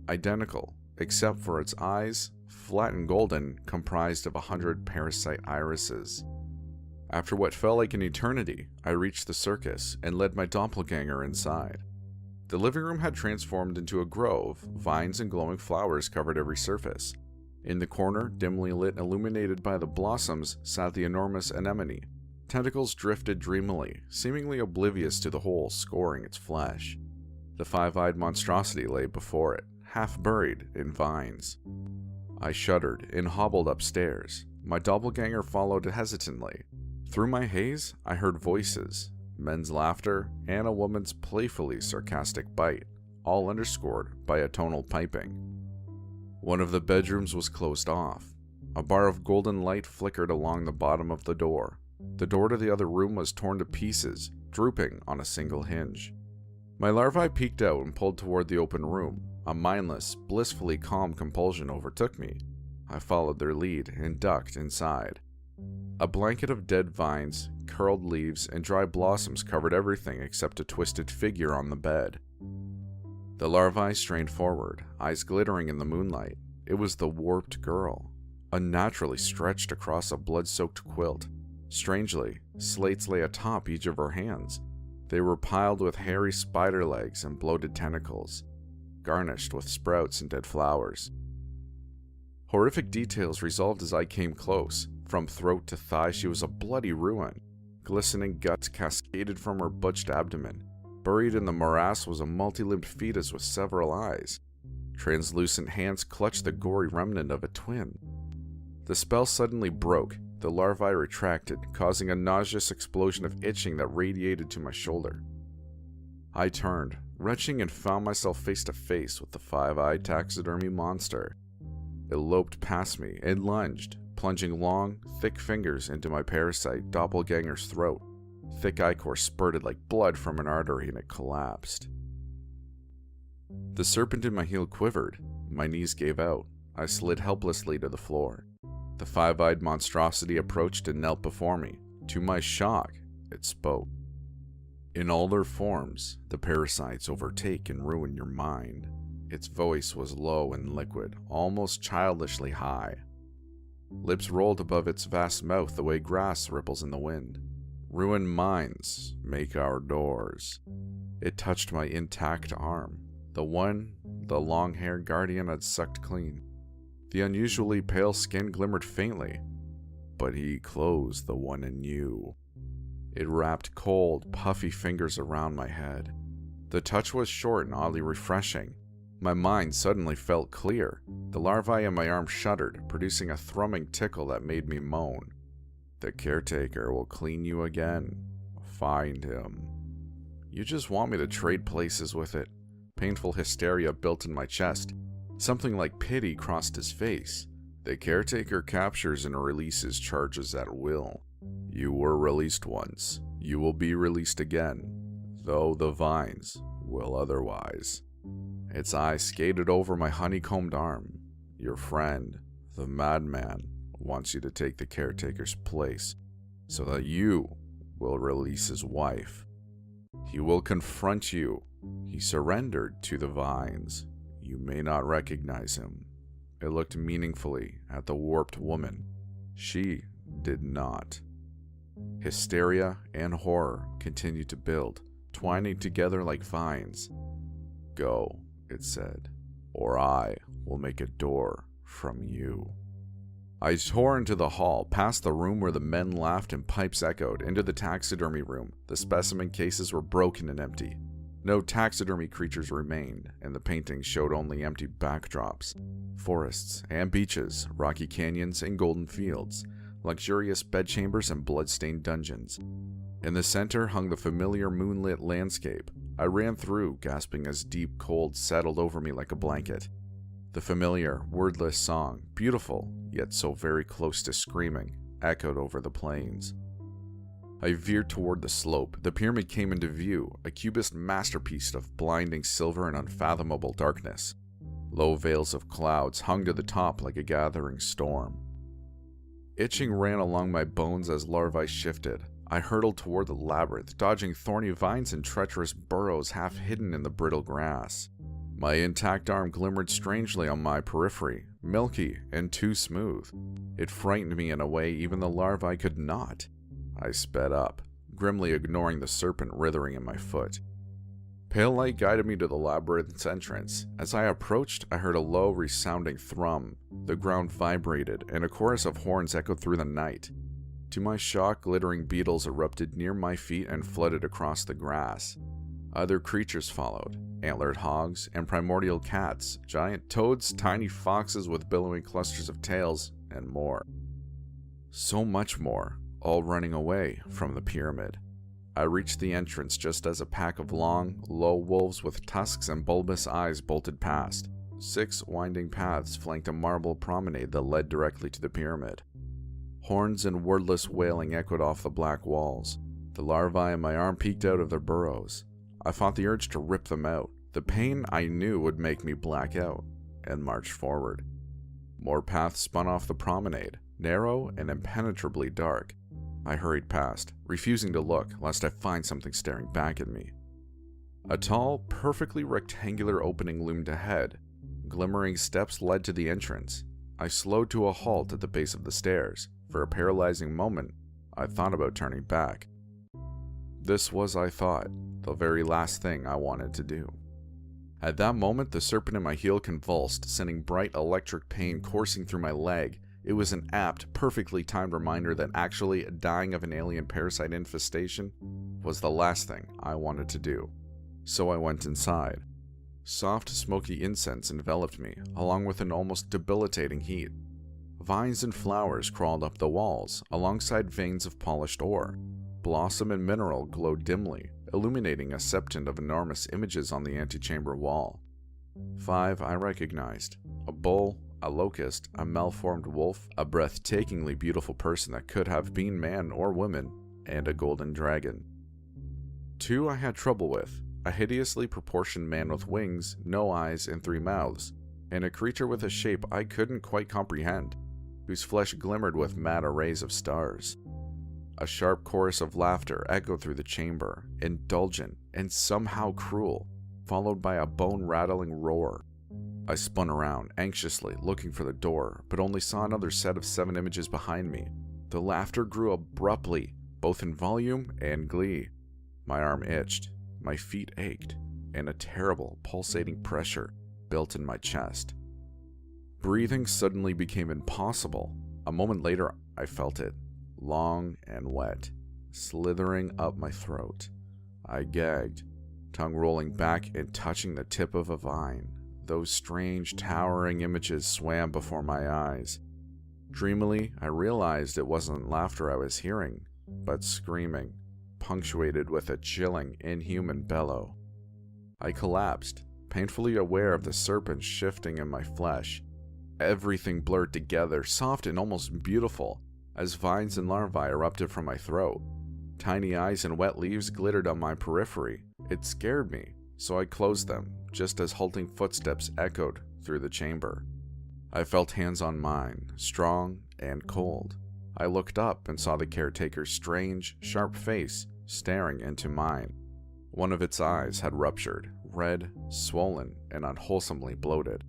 Speaker 1: Identical, except for its eyes, flat and golden, comprised of 100 parasite irises. After what felt like an eternity, I reached the circus and led my doppelganger inside. The living room had transformed into a grove, vines and glowing flowers covered every surface. In the corner, dimly lit and illuminated by the blossoms, sat the enormous anemone. Tentacles drifted dreamily, seemingly oblivious to the hole scoring its flesh. The five-eyed monstrosity lay before it, half buried in vines. I shuddered and hobbled upstairs. My doppelganger followed hesitantly. Through my haze, I heard voices, men's laughter, and a woman's playfully sarcastic bite, all underscored by a tonal piping. One of the bedrooms was closed off. A bar of golden light flickered along the bottom of the door. The door to the other room was torn to pieces, drooping on a single hinge. My larvae peeked out and pulled toward the open room. A mindless, blissfully calm compulsion overtook me. I followed their lead and ducked inside. A blanket of dead vines, curled leaves, and dry blossoms covered everything except a twisted figure on the bed. The larvae strained forward, eyes glittering in the moonlight. It was the warped girl, unnaturally stretched across a blood-soaked quilt. Strangely, slates lay atop each of her hands. They were piled with hairy spider legs and bloated tentacles, garnished with sprouts and dead flowers. Horrific details resolved as I came close. From throat to thigh, she was a bloody ruin. Glistening guts cascaded from her butched abdomen. Buried in the morass was a multi-limbed fetus with several eyes. Translucent hands clutched the gory remnant of a twin. The spell suddenly broke. The larvae retracted, causing a nauseous explosion of itching that radiated to my shoulder. I turned, retching, and found myself face to face with the five-eyed taxidermy monster. It loped past me and lunged, plunging long, thick fingers into my parasite doppelganger's throat. Thick ichor spurted like blood from an artery and it collapsed. The serpent in my heel quivered. My knees gave out. I slid helplessly to the floor. The five-eyed monstrosity approached and knelt before me. To my shock, it spoke. In all their forms, the parasites overtake and ruin your mind. Its voice was low and liquid, almost childishly high. Lips rolled above its vast mouth the way grass ripples in the wind. Ruined minds make our doors. It touched my intact arm, the one the long-haired guardian had sucked clean. The unusually pale skin glimmered faintly, but he closed the one in you. It wrapped cold, puffy fingers around my head. The touch was short and oddly refreshing. My mind suddenly felt clear. The larvae in my arm shuddered, producing a thrumming tickle that made me moan. The caretaker will clean you again. Find him. You just want me to trade places with it. Painful hysteria built in my chest. Something like pity crossed his face. The caretaker captures and releases charges at will. You were released once. You will be released again, though the vines will otherwise. Its eye skated over my honeycombed arm. Your friend, the madman, wants you to take the caretaker's place, so that you will release his wife. He will confront you. He surrendered to the vines. You may not recognize him. It looked meaningfully at the warped woman. She did not. Hysteria and horror continued to build, twining together like vines. Go, it said, or I will make a door from you. I tore into the hall, past the room where the men laughed and pipes echoed, into the taxidermy room. The specimen cases were broken and empty. No taxidermy creatures remained, and the paintings showed only empty backdrops. Forests and beaches, rocky canyons and golden fields, luxurious bedchambers and blood-stained dungeons. In the center hung the familiar moonlit landscape. I ran through, gasping as deep cold settled over me like a blanket. The familiar, wordless song, beautiful, yet so very close to screaming, echoed over the plains. I veered toward the slope. The pyramid came into view, a cubist masterpiece of blinding silver and unfathomable darkness. Low veils of clouds hung to the top like a gathering storm. Itching ran along my bones as larvae shifted. I hurtled toward the labyrinth, dodging thorny vines and treacherous burrows half hidden in the brittle grass. My intact arm glimmered strangely on my periphery, milky and too smooth. It frightened me in a way even the larvae could not. I sped up, grimly ignoring the serpent writhing in my foot. Pale light guided me to the labyrinth's entrance. As I approached, I heard a low, resounding thrum. The ground vibrated, and a chorus of horns echoed through the night. To my shock, glittering beetles erupted near my feet and flooded across the grass. Other creatures followed, antlered hogs and primordial cats, giant toads, tiny foxes with billowing clusters of tails, and more. So much more, all running away from the pyramid. I reached the entrance just as a pack of long, low wolves with tusks and bulbous eyes bolted past. 6 winding paths flanked a marble promenade that led directly to the pyramid. Horns and wordless wailing echoed off the black walls. The larvae in my arm peeked out of their burrows. I fought the urge to rip them out. The pain I knew would make me black out, and marched forward. More paths spun off the promenade, narrow and impenetrably dark. I hurried past, refusing to look lest I find something staring back at me. A tall, perfectly rectangular opening loomed ahead. Glimmering steps led to the entrance. I slowed to a halt at the base of the stairs. For a paralyzing moment, I thought about turning back. This was, I thought, the very last thing I wanted to do. At that moment, the serpent in my heel convulsed, sending bright electric pain coursing through my leg. It was an apt, perfectly timed reminder that actually dying of an alien parasite infestation was the last thing I wanted to do. So I went inside. Soft, smoky incense enveloped me, along with an almost debilitating heat. Vines and flowers crawled up the walls, alongside veins of polished ore. Blossom and mineral glowed dimly, illuminating a septon of enormous images on the antechamber wall. 5 I recognized: a bull, a locust, a malformed wolf, a breathtakingly beautiful person that could have been man or woman, and a golden dragon. 2 I had trouble with: a hideously proportioned man with wings, no eyes, and 3 mouths, and a creature with a shape I couldn't quite comprehend, whose flesh glimmered with mad arrays of stars. A sharp chorus of laughter echoed through the chamber, indulgent and somehow cruel, followed by a bone-rattling roar. I spun around, anxiously looking for the door, but only saw another set of 7 images behind me. The laughter grew abruptly, both in volume and glee. My arm itched, my feet ached, and a terrible, pulsating pressure built in my chest. Breathing suddenly became impossible. A moment later, I felt it, long and wet, slithering up my throat. I gagged, tongue rolling back and touching the tip of a vine. Those strange, towering images swam before my eyes. Dreamily, I realized it wasn't laughter I was hearing, but screaming, punctuated with a chilling, inhuman bellow. I collapsed, painfully aware of the serpent shifting in my flesh. Everything blurred together, soft and almost beautiful, as vines and larvae erupted from my throat. Tiny eyes and wet leaves glittered on my periphery. It scared me, so I closed them, just as halting footsteps echoed through the chamber. I felt hands on mine, strong and cold. I looked up and saw the caretaker's strange, sharp face staring into mine. One of its eyes had ruptured, red, swollen, and unwholesomely bloated.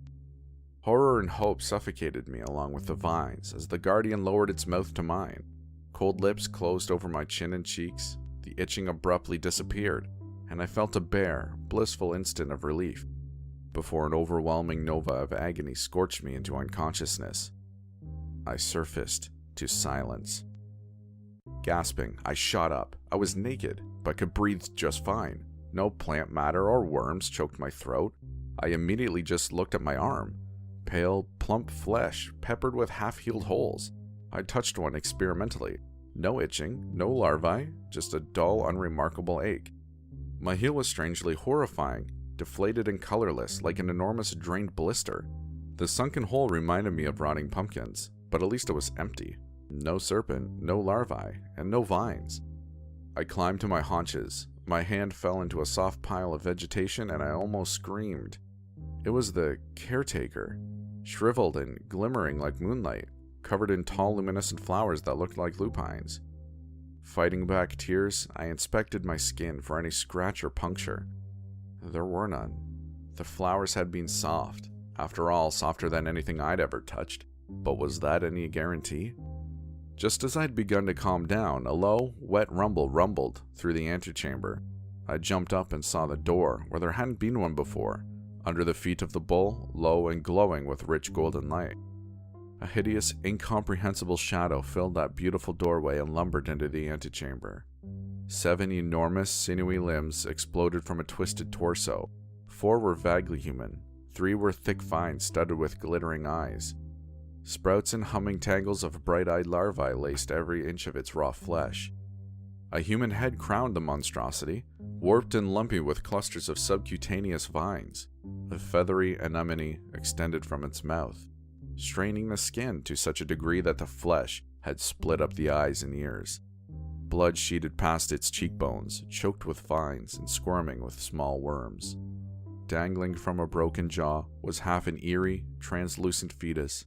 Speaker 1: Horror and hope suffocated me along with the vines as the guardian lowered its mouth to mine. Cold lips closed over my chin and cheeks, the itching abruptly disappeared, and I felt a bare, blissful instant of relief, before an overwhelming nova of agony scorched me into unconsciousness. I surfaced to silence. Gasping, I shot up. I was naked, but could breathe just fine. No plant matter or worms choked my throat. I immediately just looked at my arm. Pale, plump flesh, peppered with half-healed holes. I touched one experimentally. No itching, no larvae, just a dull, unremarkable ache. My heel was strangely horrifying, deflated and colorless, like an enormous drained blister. The sunken hole reminded me of rotting pumpkins, but at least it was empty. No serpent, no larvae, and no vines. I climbed to my haunches. My hand fell into a soft pile of vegetation and I almost screamed. It was the caretaker, shriveled and glimmering like moonlight, covered in tall luminescent flowers that looked like lupines. Fighting back tears, I inspected my skin for any scratch or puncture. There were none. The flowers had been soft, after all, softer than anything I'd ever touched, but was that any guarantee? Just as I'd begun to calm down, a low, wet rumble rumbled through the antechamber. I jumped up and saw the door where there hadn't been one before, under the feet of the bull, low and glowing with rich golden light. A hideous, incomprehensible shadow filled that beautiful doorway and lumbered into the antechamber. 7 enormous, sinewy limbs exploded from a twisted torso. 4 were vaguely human. 3 were thick vines studded with glittering eyes. Sprouts and humming tangles of bright-eyed larvae laced every inch of its raw flesh. A human head crowned the monstrosity, warped and lumpy with clusters of subcutaneous vines. A feathery anemone extended from its mouth, straining the skin to such a degree that the flesh had split up the eyes and ears. Blood sheeted past its cheekbones, choked with vines and squirming with small worms. Dangling from a broken jaw was half an eerie, translucent fetus,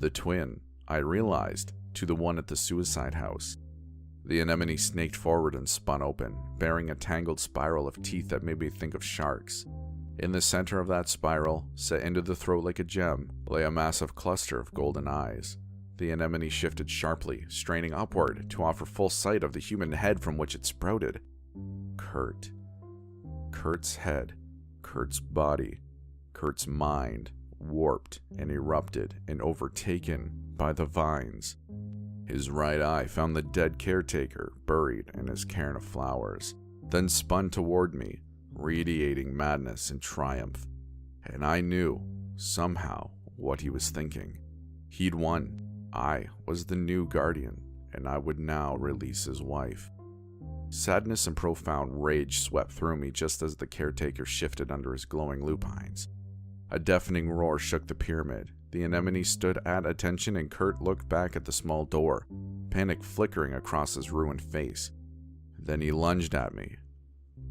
Speaker 1: the twin, I realized, to the one at the suicide house. The anemone snaked forward and spun open, bearing a tangled spiral of teeth that made me think of sharks. In the center of that spiral, set into the throat like a gem, lay a massive cluster of golden eyes. The anemone shifted sharply, straining upward to offer full sight of the human head from which it sprouted. Kurt. Kurt's head. Kurt's body. Kurt's mind. Warped and erupted and overtaken by the vines. His right eye found the dead caretaker buried in his cairn of flowers, then spun toward me, radiating madness and triumph. And I knew, somehow, what he was thinking. He'd won. I was the new guardian, and I would now release his wife. Sadness and profound rage swept through me just as the caretaker shifted under his glowing lupines. A deafening roar shook the pyramid. The anemone stood at attention and Kurt looked back at the small door, panic flickering across his ruined face. Then he lunged at me.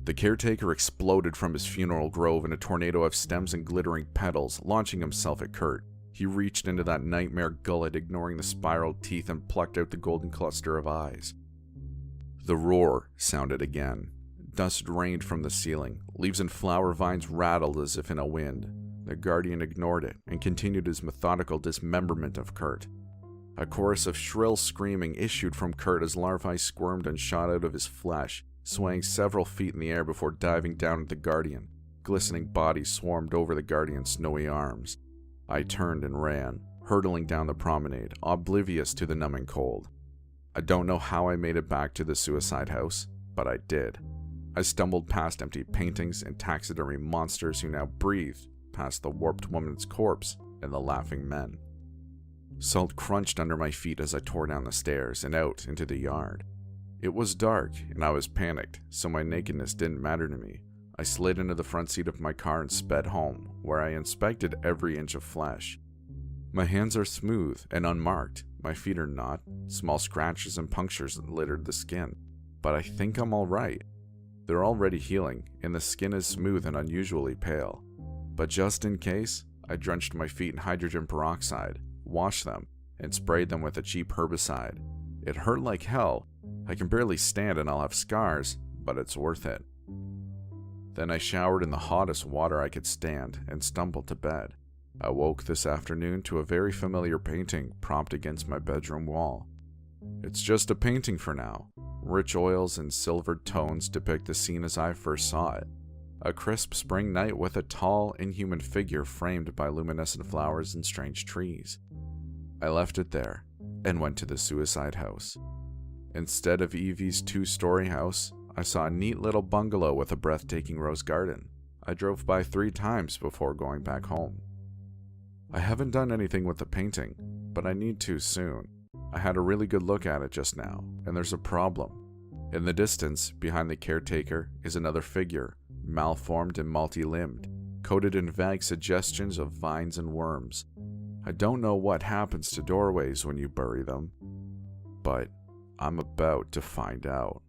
Speaker 1: The caretaker exploded from his funeral grove in a tornado of stems and glittering petals, launching himself at Kurt. He reached into that nightmare gullet, ignoring the spiraled teeth, and plucked out the golden cluster of eyes. The roar sounded again. Dust rained from the ceiling. Leaves and flower vines rattled as if in a wind. The guardian ignored it and continued his methodical dismemberment of Kurt. A chorus of shrill screaming issued from Kurt as larvae squirmed and shot out of his flesh, swaying several feet in the air before diving down at the guardian. Glistening bodies swarmed over the guardian's snowy arms. I turned and ran, hurtling down the promenade, oblivious to the numbing cold. I don't know how I made it back to the suicide house, but I did. I stumbled past empty paintings and taxidermy monsters who now breathed, past the warped woman's corpse and the laughing men. Salt crunched under my feet as I tore down the stairs and out into the yard. It was dark, and I was panicked, so my nakedness didn't matter to me. I slid into the front seat of my car and sped home, where I inspected every inch of flesh. My hands are smooth and unmarked. My feet are not. Small scratches and punctures littered the skin. But I think I'm alright. They're already healing, and the skin is smooth and unusually pale. But just in case, I drenched my feet in hydrogen peroxide, washed them, and sprayed them with a cheap herbicide. It hurt like hell. I can barely stand and I'll have scars, but it's worth it. Then I showered in the hottest water I could stand and stumbled to bed. I woke this afternoon to a very familiar painting propped against my bedroom wall. It's just a painting for now. Rich oils and silvered tones depict the scene as I first saw it. A crisp spring night with a tall, inhuman figure framed by luminescent flowers and strange trees. I left it there and went to the suicide house. Instead of Evie's 2-story house, I saw a neat little bungalow with a breathtaking rose garden. I drove by 3 times before going back home. I haven't done anything with the painting, but I need to soon. I had a really good look at it just now, and there's a problem. In the distance, behind the caretaker, is another figure, malformed and multi-limbed, coated in vague suggestions of vines and worms. I don't know what happens to doorways when you bury them, but I'm about to find out.